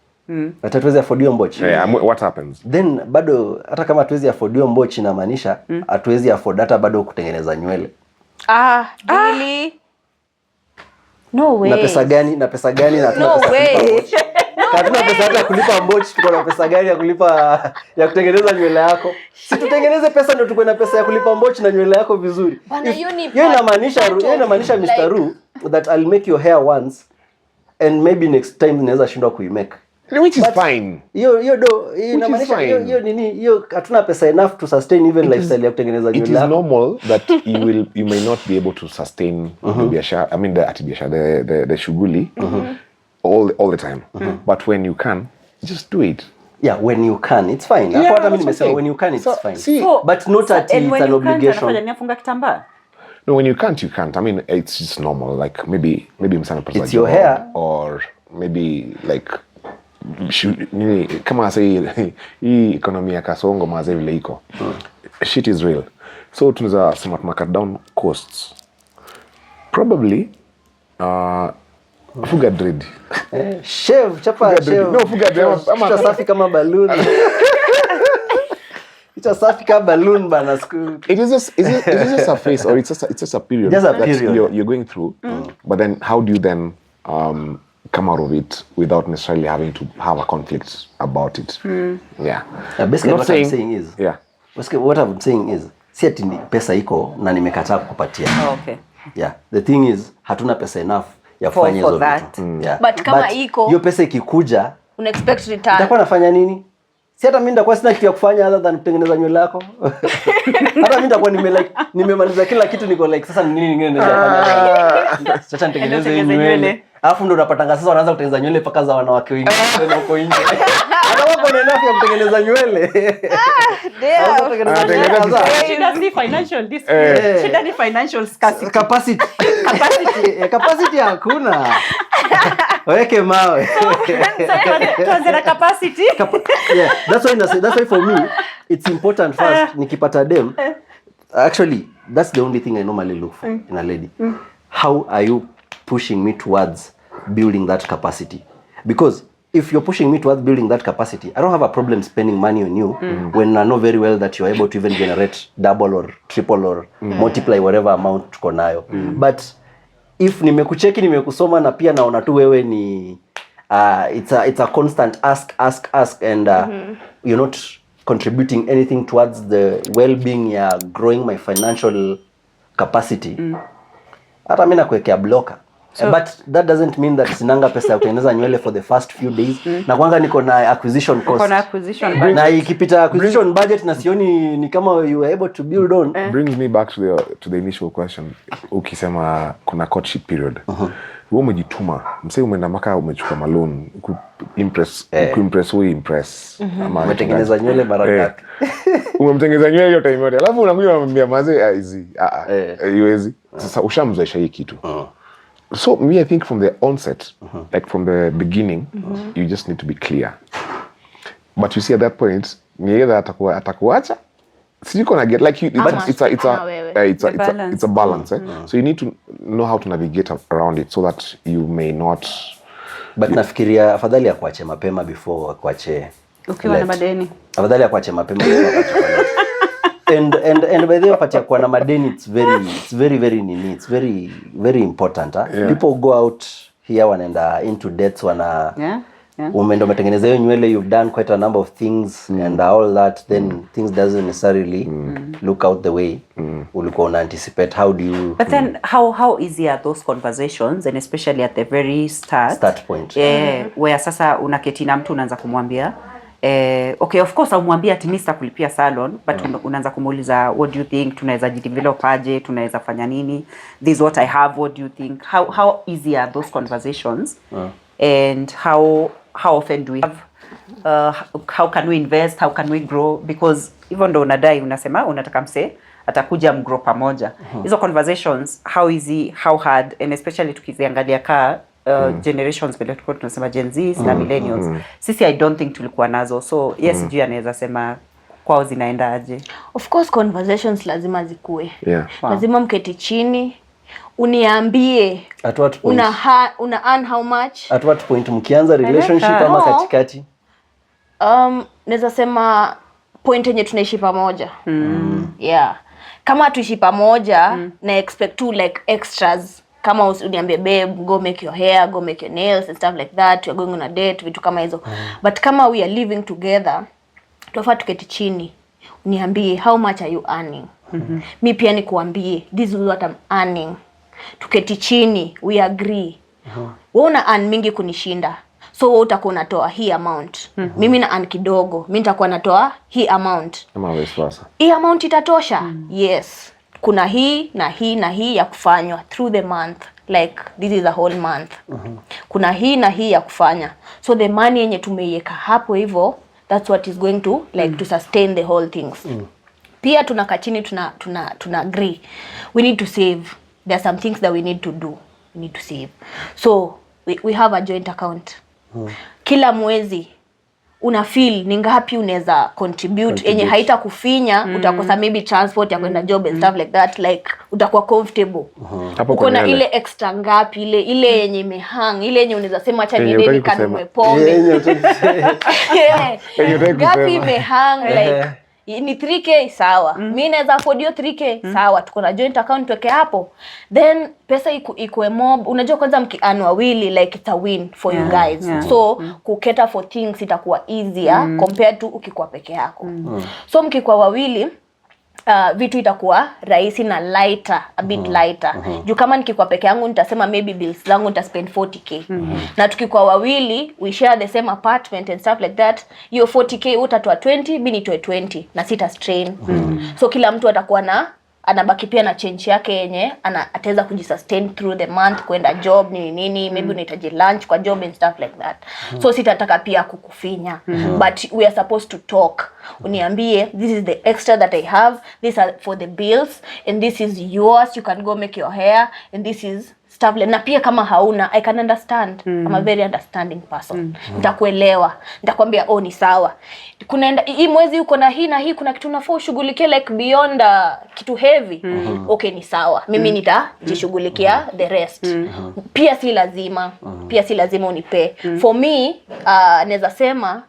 S3: Hatuwezi afford mbochi.
S5: What happens?
S3: Then bado hata kama hatuwezi afford mbochi inamaanisha hatuwezi afford hata bado kutengeneza nywele.
S4: Really? No way.
S3: Na pesa gani na hatuna pesa mbochi. Hatuna pesa hata kulipa mbochi, tuko na pesa gani ya kulipa ya kutengeneza nywele yako? Si tutengeneze pesa ndio tuko na pesa ya kulipa mbochi na nywele yako vizuri. Hiyo inamaanisha Mr. Ru that I'll make your hair once and maybe next time naweza shindwa kuimake.
S5: Which is fine.
S3: Hiyo inamaanisha hiyo hatuna pesa enough to sustain even lifestyle ya kutengeneza nywele.
S5: It is normal that you may not be able to sustain the biashara, I mean the shughuli all the time. But when you can, just do it.
S3: Yeah, when you can, it's fine. Hapo hata mimi nimesema when you can it's fine. But not at it's an obligation.
S2: Anafunga kitambaa.
S5: No, when you can't, you can't. I mean, it's just normal. Like maybe msana pesa.
S3: It's your hair,
S5: or maybe like kama say hii economy ya Kasongo maze vile iko. Shit is real. So tunaweza sema cut down costs. Probably fuga dread.
S3: Shave, chapa shave.
S5: No, fuga dread.
S3: Ama safi kama balloon. It's a safi kama balloon bana school.
S5: Is it just a phase or it's just a period
S3: just a
S5: that
S3: period
S5: you're going through? But then how do you then come out of it without necessarily having to have a conflict about it. Yeah.
S3: Basically
S5: Not
S3: what I'm saying is,
S5: yeah.
S3: basically what I'm saying is, si ati pesa iko na nimekataa kukupatia.
S2: Okay.
S3: Yeah. The thing is, hatuna pesa enough ya
S2: For
S3: kufanya hizo
S2: that.
S3: vitu. Yeah.
S4: But kama iko,
S3: hiyo pesa ikikuja,
S4: una expect return.
S3: nitakuwa nafanya nini? Si hata mimi nitakuwa sina kitu ya kufanya other than kutengeneza nywele yako. Hata mimi nitakuwa nimemaliza kila kitu, niko like sasa ni nini nyingine ninafanya? Sasa nitengeneze nywele. Alafu ndo unapatanga sasa wanaanza kutengeneza nywele paka za wanawake wengine tena huko nje. Hata wako na enough ya kutengeneza nywele.
S2: Shida si financial shida ni financial scarcity.
S3: Capacity hakuna. Weke mawe.
S2: Tuanze na capacity.
S3: Yeah, that's why for me it's important first nikipata dem. Actually, that's the only thing I normally look for in a lady. How are you pushing me towards building that capacity? Because if you're pushing me towards building that capacity, I don't have a problem spending money on you when I know very well that you're able to even generate double or triple or multiply whatever amount tuko nayo. But if nimekucheki, nimekusoma na pia naona tu wewe ni it's a constant ask and you're not contributing anything towards the well-being ya growing my financial capacity. Hata mimi nakuwekea blocker. But that doesn't mean that sinanga pesa ya kutengeneza nywele for the first few days. Na kwanza niko na acquisition cost.
S2: Uko na acquisition budget.
S3: Na ikipita acquisition budget na sioni ni kama you are able to build on.
S5: Brings me back to the initial question. Ukisema kuna courtship period. Wewe umejituma. Msee umeenda maka umechukua loan impress wewe impress.
S3: Umetengeneza nywele mara ngapi?
S5: Umemtengeneza nywele hiyo time yote. Alafu unakuja unamwambia mazee hizi. Haiwezi. Sasa ushamzoesha hii kitu. So me, I think from the onset, like from the beginning, you just need to be clear. But you see at that point, ni either atakuacha, sijui kona get like it's a balance. So you need to know how to navigate around it so that you may not.
S3: But nafikiria afadhali ya kuache mapema before kuache.
S2: Ukiwa na madeni.
S3: Afadhali ya kuache mapema before kuache. And by the way, wakati ya kuwa na madeni, it's very important. People go out here wanaenda into debts umeenda umetengeneza hiyo nywele, you've done quite a number of things and all that, then things doesn't necessarily look out the way ulikuwa una anticipate. How do you
S2: But then how easy are those conversations, and especially at the very start
S3: point?
S2: Where sasa unaketi na mtu unaanza kumwambia okay, of course umwambia ati Mr. kulipia salon, but unaanza kumuuliza what do you think, tunaweza jidevelop aje, tunaweza fanya nini, this is what I have, what do you think? How easy are those conversations? And how often do we have how can we invest, how can we grow? Because even ndo unadai unasema unataka mse atakuja mgrow pamoja. Hizo conversations, how easy, how hard, and especially tukiziangalia generations vile tulikuwa tunasema Gen Z na millennials. Sisi I don't think tulikuwa nazo. So yes, juu anaweza sema kwao zinaenda aje.
S4: Of course conversations lazima zikue.
S2: Wow.
S4: Lazima mketi chini uniambie
S3: at what point
S4: una earn how much,
S3: at what point mkianza relationship ama katikati.
S4: Naweza sema point yenye tunaishi pamoja. Yeah. Kama tuishi pamoja na expect to like extras, kama uniambie babe go make your hair, go make your nails and stuff like that, you're going on a date, vitu kama hizo. But kama we are living together, tunafaa tuketi chini uniambie how much are you earning. Mi pia nikuambie this is what I'm earning. Tuketi chini, we agree. Wewe una earn mingi kunishinda, so wewe utakuwa unatoa hii amount. Mimi na earn kidogo, mimi nitakuwa natoa hii amount.
S5: Kama vice versa.
S4: Hii amount itatosha? Yes. Kuna hii na hii na hii ya kufanywa through the month, like this is a whole month. Kuna hii na hii ya kufanya, so the money yenye tumeiweka hapo hivyo, that's what is going to like to sustain the whole things. Pia tunakaa chini tuna agree we need to save. There are some things that we need to do, we need to save. So we have a joint account. Kila mwezi una feel ni ngapi unaweza contribute yenye haita kufinya. Utakosa maybe transport ya kwenda job and stuff like that, like utakuwa comfortable. Uko na ile extra ngapi, ile yenye imehang, ile yenye unaweza sema acha niende nikanunue pombe. Ngapi imehang, like ni 3k sawa. Mimi naweza afford hiyo 3k sawa, tuko na joint account tuweke hapo, then pesa ikuwe mob. Unajua kwanza mkianwa wawili like it's a win for you guys. So kuketa for things itakuwa easier compared to ukikuwa peke yako. So mkikuwa wawili vitu itakuwa rahisi na lighter, a bit lighter. Juu kama nikikuwa peke yangu nitasema maybe bills zangu nitaspend 40k. Na tukikuwa wawili we share the same apartment and stuff like that, hiyo 40k utatoa 20, mimi nitoe 20 na sita strain. So kila mtu atakuwa na anabaki pia na change yake yenye ataweza kujisustain through the month, kwenda job nini maybe unahitaji lunch kwa job and stuff like that. So sitataka pia kukufinya. But we are supposed to talk. Uniambie this is the extra that I have, these are for the bills and this is yours, you can go make your hair and this is stuff like. Na pia kama hauna I can understand. I'm a very understanding person. Nitakuelewa. Nitakwambia ni sawa. Kunaenda hii mwezi uko na hii na hii, kuna kitu unafaa ushughulikie like beyond kitu heavy. Okay, ni sawa. Mimi nitajishughulikia the rest. Pia si lazima unipe. For me naweza sema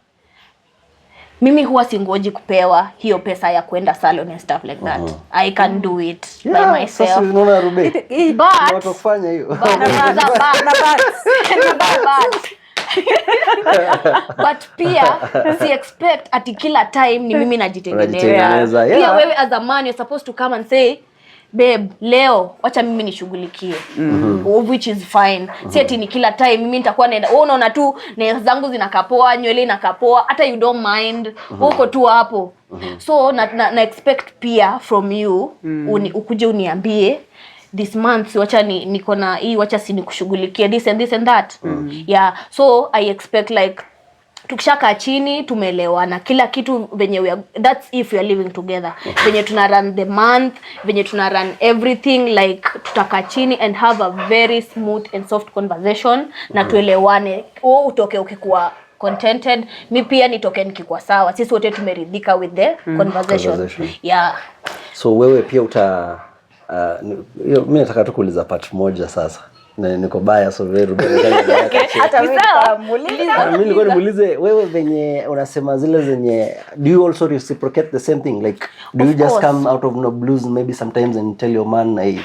S4: mimi huwa singoji kupewa hiyo pesa ya kwenda salon and stuff like that. I can do it by myself.
S3: Sasa unaona Rube.
S4: But
S3: kufanya hiyo.
S4: But pia si expect ati kila time ni mimi najitengeneza. Pia wewe as a man you're supposed to come and say, babe, leo wacha mimi nishughulikie. Which is fine. Si ati ni kila time mimi nitakuwa naenda. Unaona tu nails zangu zinakapoa, nywele inakapoa, hata you don't mind. Uko tu hapo. So na expect pia from you ukuje uniambie this month wacha niko na hii, wacha si nikushughulikie this and that. Yeah, so I expect like tukishaka chini tumeelewana kila kitu venye that's if we are living together. Venye tuna run the month, venye tuna run everything, like tutaka chini and have a very smooth and soft conversation na tuelewane. Utoke ukikuwa contented, mi pia nitoke nikikuwa sawa. Sisi wote tumeridhika with the conversation. Yeah.
S3: So wewe pia mimi nataka tu kuuliza part moja sasa. Na niko baya so very
S2: hata mimi
S3: nilikuwa nimuulize wewe venye unasema zile zenye, do you also reciprocate the same thing, like do you just come out of no blues maybe sometimes and tell your man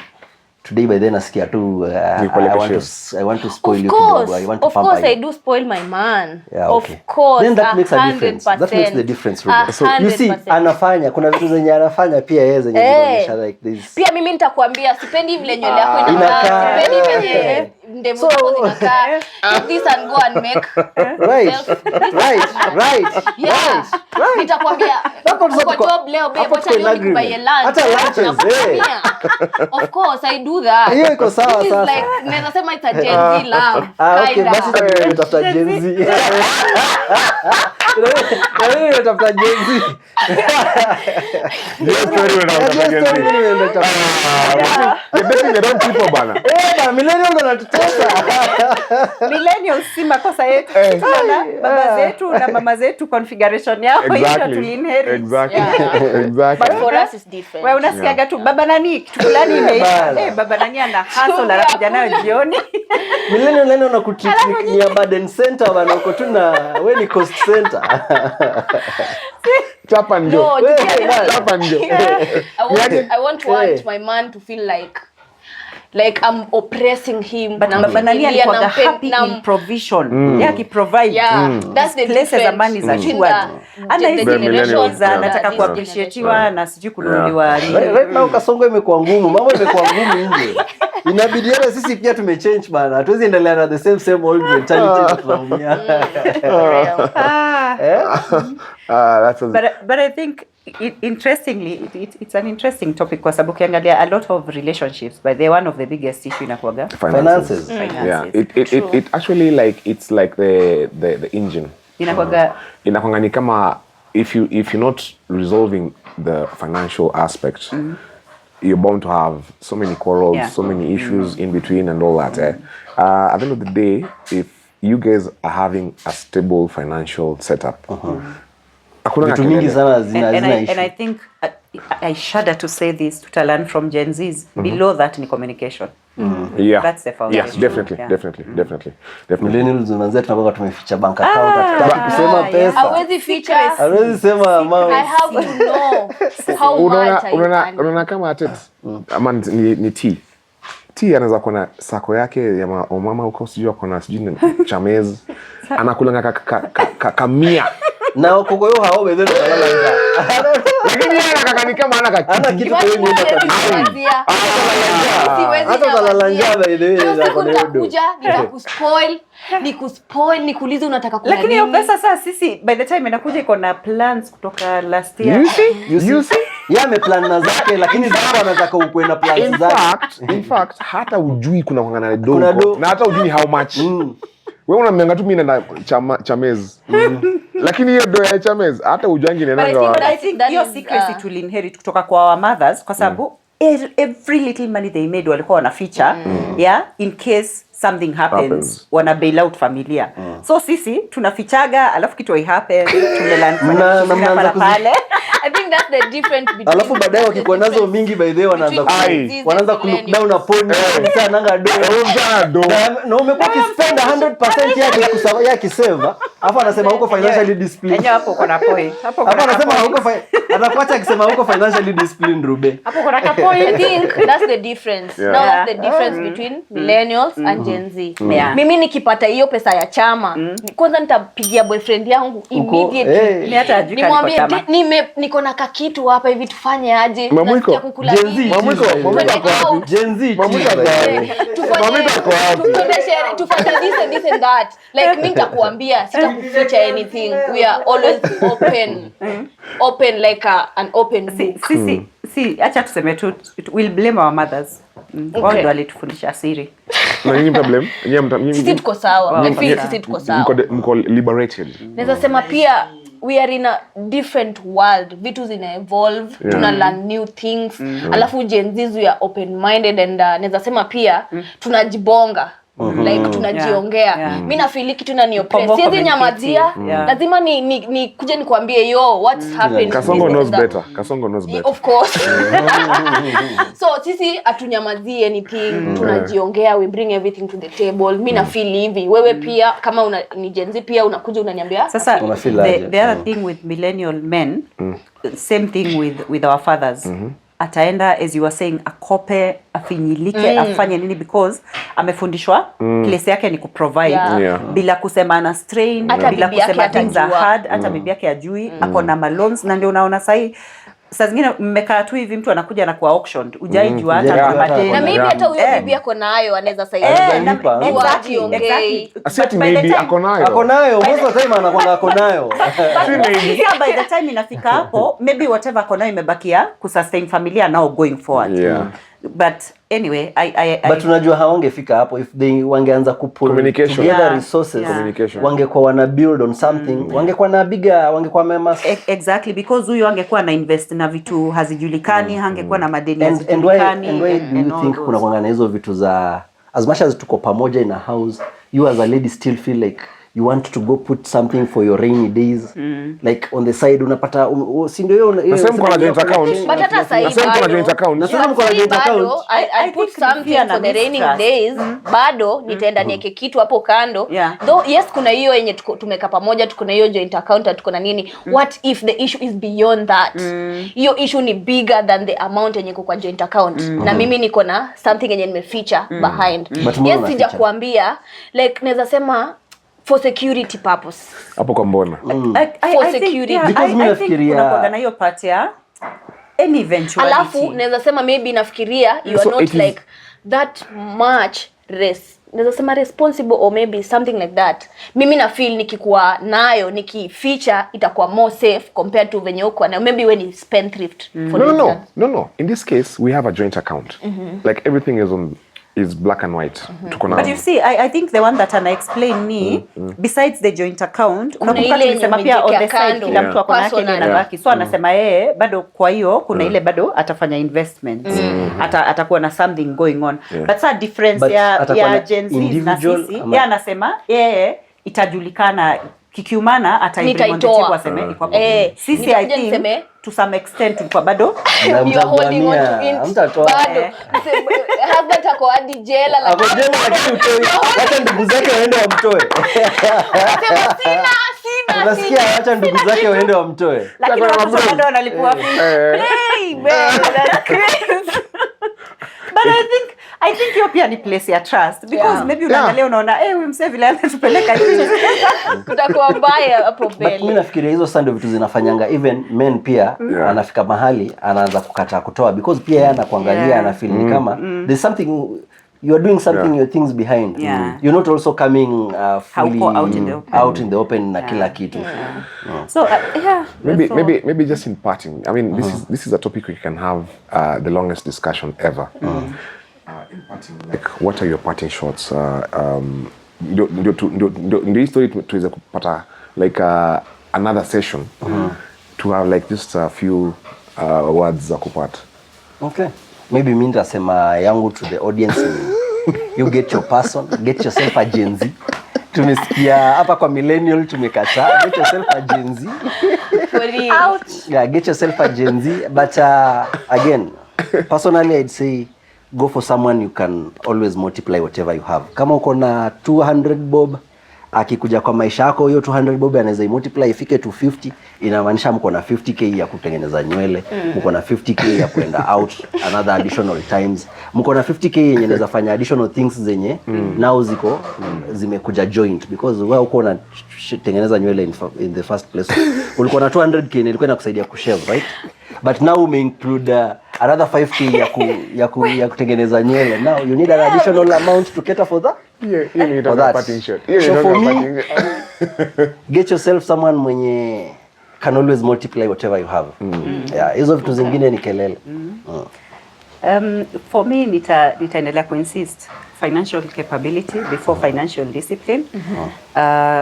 S3: today by then nasikia tu I want to spoil you kidogo, I want to pamper you.
S4: Of course I do spoil my man.
S3: Yeah, okay.
S4: Of course.
S3: Then that makes a difference. That makes the difference really. So you see anafanya kuna vitu zenye anafanya pia yeye zenye zinaonyesha like this.
S4: Pia mimi nitakwambia sipendi vile nywele yako inakaa. Sipendi vile ndevu zako zinakaa. This and go and make.
S3: Right.
S4: Yeah. Nitakwambia uko job leo babe, wacha leo nikubuy lunch.
S3: Hata lunches
S4: Of course I do that.
S3: Hiyo iko sawa sasa.
S4: Like naweza sema it's a Gen Z love.
S3: Okay, basi tutafuta Gen Z. Ndio tutafuta Gen Z.
S5: Ndio story unaona Gen Z. Ndio don't people bana.
S3: Millennials wanatutesa.
S2: Millennials si makosa yetu. Tuna baba zetu na mama zetu configuration yao hiyo tulinherit.
S5: Exactly.
S4: But for us it's different.
S2: Wewe unasikiaga tu baba nani kitu fulani imeisha. Baba nani ana hustle anakuja nayo jioni.
S3: Millennial leo na kutreat ni ya burden center bana, uko tu na wewe ni cost center.
S5: Chapa njo. Chapa njo.
S4: I want my man to feel like I'm oppressing him.
S2: But nani alikuwa happy in provision. Yeah, he provide.
S4: Yeah, that's the
S2: place as a man is assured. Ana hizi generations anataka kuappreciatiwa na sijui kununuliwa.
S3: Right now Kasongo imekuwa ngumu, mambo imekuwa ngumu nje. Inabidi hata sisi pia tumechange bana. Hatuwezi endelea na the same old mentality tunaumia.
S2: But I think interestingly it's an interesting topic kwa sababu ukiangalia a lot of relationships, but they're one of the biggest issue inakuaga
S3: finances.
S5: Yeah, it actually like it's like the engine. Inakuaga ni kama if you're not resolving the financial aspect, you're bound to have so many quarrels, so many issues in between and all that. At the end of the day, if you guys are having a stable financial setup,
S2: and I think I shudder to say this, to learn from Gen Zs, below that ni communication.
S5: Yeah.
S2: That's the foundation.
S5: Yes, definitely,
S2: Yeah.
S5: definitely.
S3: Millennials unaanza tunakuwa tumeficha bank account, hatutaki kusema pesa.
S4: Hawezi feature.
S3: Hawezi sema amount.
S4: I have to know how much I earn.
S5: Unaona kama atet ama ni T anaweza kuwa na sako yake ya mama huko, sijui akona sijui chamez anakulanga kamia
S3: Na huko hiyo hao wewe ndio kalala njaa.
S5: lakini yeye akakani kama ana
S3: Kitu kwa hiyo nyumba kabisa. Hata kalala njaa by the way za kwa
S4: Nitakuja, nikuspoil, nikuulize unataka kula
S2: Lakini
S4: nini.
S2: hiyo pesa sasa sisi by the time inakuja iko na plans kutoka last year.
S5: you see
S3: yeye ameplan na zake, lakini zako anataka ukwe na plans zake.
S5: in fact hata ujui kuna
S3: Kuna
S5: kwangana
S3: do.
S5: dogo na hata ujui how much wewe unamenya tu mimi na chamez lakini hiyo do ya chamez hata ujangi
S2: But
S5: nenda
S2: I think your secrecy to inherit kutoka kwa our mothers kwa sababu every little money they made walikuwa wanaficha yeah, in case something happens wana bail out familia. So sisi tunafichaga alafu kitu happen tumelan
S3: mnaanza
S2: pale.
S4: I think that's the difference between.
S3: Alafu baadaye wakikuwa nazo mingi by the way wanaanza ku look down upon sana nanga do. Na umekuwa kispend 100% yake kusava yake save. Alafu anasema huko financially disciplined.
S2: Enyewe hapo kuna point.
S3: Hapo anasema huko anakuacha akisema huko financially disciplined Rube.
S2: Hapo kuna point.
S4: I think that's the difference.
S5: Yeah.
S4: Now that's the difference between millennials and Gen Z.
S2: Yeah.
S4: Mimi nikipata hiyo pesa ya chama, kwanza nitapigia boyfriend yangu immediately.
S2: Ni hata ajui
S4: Nimwambie niko na kakitu hapa hivi tufanye aje?
S5: Mamwiko.
S4: Nasikia kukula
S3: Gen Z.
S4: nini?
S5: Mamwiko
S4: Twende
S5: ako wapi?
S4: out.
S3: Gen Z.
S5: Mamwiko ako wapi?
S4: Tufanye share, tufanye this and that. Like mimi nitakuambia sitakuficha anything. We are always open like an open book.
S2: Si acha tuseme tu we'll blame our mothers. Wao ndio walitufundisha siri.
S5: Na nini problem?
S4: Sisi tuko sawa. I feel sisi tuko sawa.
S5: Mko liberated.
S4: Naweza sema pia we are in a different world. Vitu zina evolve, tuna learn new things. Alafu Gen Z we are open minded and naweza sema pia tunajibonga. Like tunajiongea. Mimi na feel kitu inani oppress. Siwezi nyamazia. Lazima ni kuja nikwambie yo what's happening.
S5: Kasongo knows better.
S4: Of course. So sisi atunyamazie anything, tunajiongea, we bring everything to the table. Mimi na feel hivi. Wewe pia kama ni Gen Z pia unakuja unaniambia.
S2: Sasa the other thing with millennial men, same thing with our fathers. Ataenda as you were saying akope afinyilike afanye nini because amefundishwa place yake ni kuprovide bila kusema ana strain bila kusema things are hard hata bibi yake ajui ako na loans na ndio unaona saa zingine mmekaa tu hivi mtu anakuja na kwa auction ujaijua hata madeni
S4: na maybe hata huyo bibi yako nayo anaweza saidia
S2: exactly
S5: Asiati maybe ako nayo
S3: most of the time anakuwa ako nayo.
S2: By the time inafika hapo maybe whatever ako nayo imebakia kusustain familia now going forward. But anyway
S3: but unajua hawangefika hapo if they wangeanza kupull together resources wangekuwa wana build on something wangekuwa na bigger wangekuwa members
S2: exactly because huyo angekuwa na invest na vitu hazijulikani hangekuwa na madeni hazijulikani
S3: and why do you think kuna kwangana hizo vitu za as much as tuko pamoja in a house you as a lady still feel like you want to go put something for your rainy days like on the side unapata si ndio hiyo
S5: nasema kuna joint account
S4: but hata sasa
S5: kuna joint account
S3: nasema kuna joint account
S4: I put something for the raining days bado nitaenda niweke kitu hapo kando though yes kuna hiyo yenye tumeka pamoja tuko na hiyo joint account tuko na nini what if the issue is beyond that hiyo issue ni bigger than the amount yenye kwa joint account na mimi niko na something yenye nimeficha behind yes sijakuambia like naweza sema for security purpose.
S5: Hapo kwa mbona?
S4: For security.
S3: Because mimi nafikiria
S2: kuna hiyo part ya any eventuality.
S4: Alafu naweza sema maybe nafikiria you are not like that much naweza sema responsible or maybe something like that. Mimi na feel nikikuwa nayo nikificha itakuwa more safe compared to venye uko na maybe when you spendthrift for
S5: no in this case we have a joint account like everything is black and white.
S2: But you see, I think the one that ana explain ni besides the joint account, unakumbuka tulisema pia on the side kila mtu ako na yake ile inabaki. So anasema yeye bado kwa hiyo kuna ile bado atafanya investments. Atakuwa na something going on. But sa difference ya Gen Z na sisi, yeye anasema yeye itajulikana kikiumana ataibring on the
S4: Nitaitoa.
S2: table aseme iko hapo. Sisi I
S4: nitakuja
S2: think
S4: niseme,
S2: to some extent tulikuwa bado
S3: Na
S4: you're holding on to
S3: mtagwania,
S4: it.
S3: hamtatoa.
S4: Bado. Husband ako hadi jela
S3: Ako
S4: lakini
S3: jela lakini utoi. Hata ndugu zake waende wamtoe.
S4: anasema sina.
S3: Unasikia hata ndugu zake waende wamtoe.
S2: lakini watoto bado wanalipua fee. Hey, man, that's crazy. But I think hiyo pia ni place ya trust because maybe unaangalia unaona huyu msee vile anatupeleka hivi.
S4: Kutakuwa mbaya hapo
S3: But mimi
S4: mbele.
S3: nafikiria hizo sasa ndio vitu zinafanyanga even men pia anafika mahali anaanza kukataa kutoa because pia yeye anakuangalia anafeel ni kama there's something you are doing something your things behind. You're not also coming fully out in the open na kila kitu.
S2: So
S5: Maybe just in parting. I mean, this is a topic we can have the longest discussion ever. In parting, like, what are your parting shots? Ndio history tuweze kupata like another session to have like just a few words za kupata.
S3: Okay. Maybe mimi nitasema yangu to the audience. You get your person, get yourself a Gen Z. Tumesikia hapa kwa millennial tumekataa. Get yourself a Gen Z.
S4: For real.
S3: Yeah, get yourself a Gen Z. But again, personally I'd say go for someone you can always multiply whatever you have. Kama uko na 200 bob, akikuja kwa maisha yako hiyo 200 bob anaweza multiply ifike to 50, inamaanisha mko na 50k ya kutengeneza nywele, mko na 50k ya kwenda out another additional times, mko na 50k yenye inaweza fanya additional things zenye now zimekuja joint because wewe uko na tengeneza nywele in the first place ulikuwa na 200k ilikuwa inakusaidia kushave, right? But now we include another 5k ya kutengeneza nywele. Now you need an additional amount to cater for that. For that. So for me, get yourself someone mwenye can always multiply whatever you have. Yeah, hizo vitu zingine ni kelele.
S2: For me nitaendelea kuinsist financial capability before financial discipline.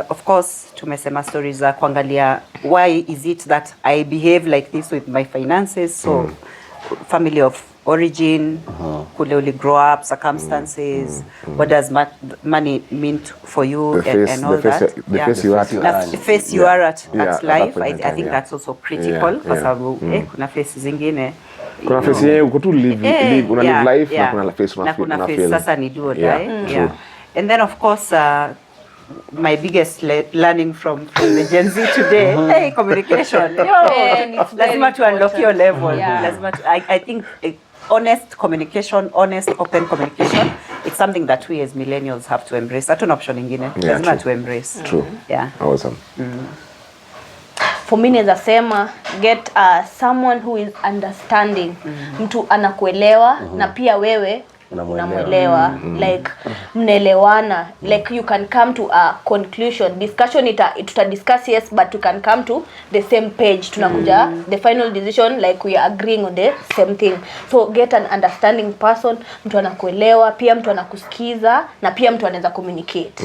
S2: Of course tumesema stories za kuangalia why is it that I behave like this with my finances, so family of origin, kule uli grow up, circumstances, what does money mean for you and all that.
S5: The face you are at.
S2: The face you are at life. I think
S5: time,
S2: that's also critical kwa sababu kuna face zingine
S5: kuna face yeye uko tu live una live life na kuna face una feel
S2: sasa ni do or die. And then of course my biggest learning from the Gen Z today, communication. Lazima to unlock your level. Lazima I think honest communication, honest open communication, it's something that we as millennials have to embrace. Hatuna option ingine. Lazima to embrace.
S5: True.
S2: Yeah.
S5: Awesome.
S4: For me naweza sema get someone who is understanding. Mtu anakuelewa na pia wewe unamuelewa, like mnaelewana, like you can come to a conclusion. Discussion tuta discuss, yes, but you can come to the same page. Tunakuja the final decision, like we are agreeing on the same thing. So get an understanding person, mtu anakuelewa, pia mtu anakusikiza na pia mtu anaweza communicate.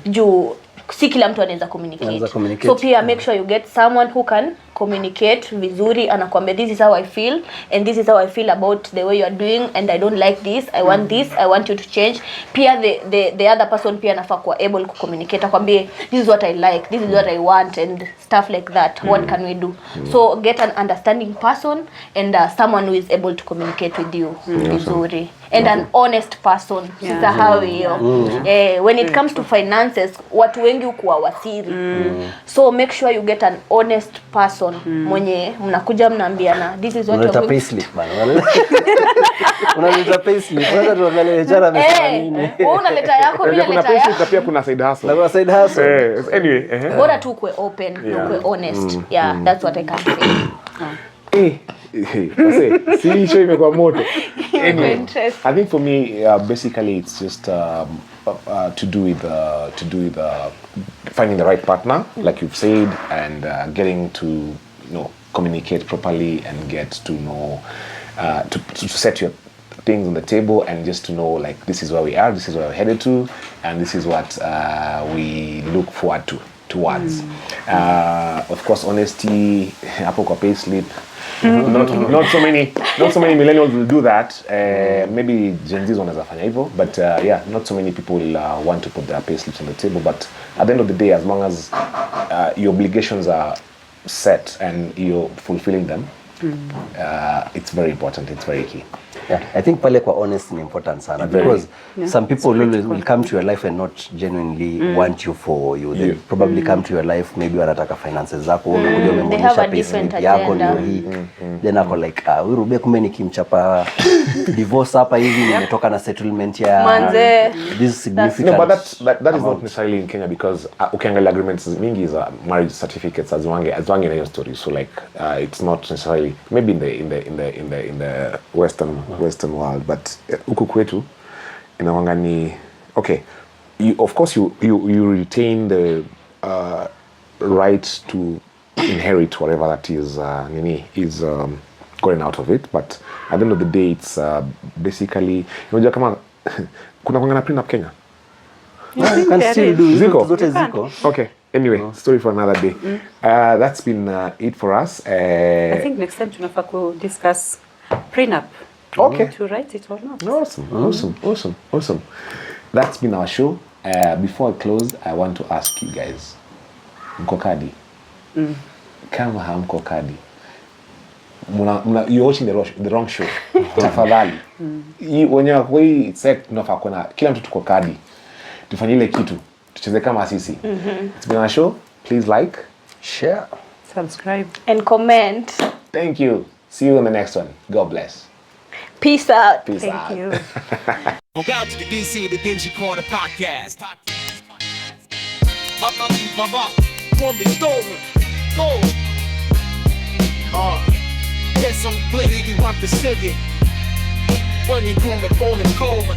S4: Juu si kila mtu anaweza communicate. So pia make sure you get someone who can communicate vizuri, anakuambia this is how I feel and this is how I feel about the way you are doing and I don't like this, I want this, I want you to change. Pia the other person pia anafaa kuwa able to communicate, akwambie this is what I like, this is what I want and stuff like that. What can we do? So get an understanding person and someone who is able to communicate with you vizuri. And an honest person. Sisahau hiyo. When it comes to finances, watu wengi hukuwa wasiri. So make sure you get an honest person mwenye mnakuja mnaambiana this is what you're going to do.
S3: Unaleta payslip. Sasa tuangalie chara amesema nini.
S4: Wewe unaleta yako, mimi naleta yako.
S5: Pia kuna side hustle.
S3: Kuna side hustle.
S5: Anyway,
S4: Bora tu kuwe open, kuwe honest. Yeah, that's what I can say.
S5: See, show imekuwa moto. Anyway,
S4: Interesting.
S5: I think for me, basically, it's just to do with finding the right partner, like you've said, and getting to communicate properly and get to know to set your things on the table and just to know like this is where we are, this is where we're headed to, and this is what we look forward towards. Of course, honesty, hapo kwa payslip. Not so many millennials will do that. Maybe Gen Z's wanaweza fanya hivyo, but not so many people want to put their payslips on the table. But at the end of the day, as long as your obligations are set and you're fulfilling them, it's very important, it's very key.
S3: Yeah, I think pale kwa honest ni important sana because some people will come to your life and not genuinely want you for you. They probably come to your life maybe wanataka finances zako, umekuja umemwonyesha pesa yako ndio hii. Then ako like huyu Rube kumbe nikimchapa divorce hapa hivi nimetoka na settlement ya
S4: manze.
S3: This significant.
S5: No, but that is not necessarily in Kenya because ukiangalia agreements mingi is marriage certificates as wange na hiyo story, so like it's not necessarily maybe in the Western world, but huku kwetu inawanga ni okay, of course you retain the right to inherit whatever that is going out of it, but at the end of the day it's basically unajua kama kuna kwanga na prenup Kenya.
S3: You can still do
S5: Ziko?
S3: zote ziko.
S5: Okay, anyway, story for another day. That's been it for us.
S2: I think next time tunafaa ku discuss prenup.
S5: Okay.
S2: To write it or not.
S5: Awesome. That's been our show. Before I close, I want to ask you guys, mko kadi? Kama hamko kadi, you're watching the wrong show. Tafadhali. Wenye wako hii set tunafaa kuna kila mtu tuko kadi. Tufanye ile kitu. Tucheze kama sisi. It's been our show. Please like,
S3: Share,
S2: Subscribe.
S4: And comment.
S5: thank you. See you in the next one. God bless.
S4: Peace out.
S5: Peace out.
S2: Thank you.
S1: Look out to the DC, the Dingy Corner podcast. From the stolen. Get some blitty, you want to sing it. When you come the phone and call.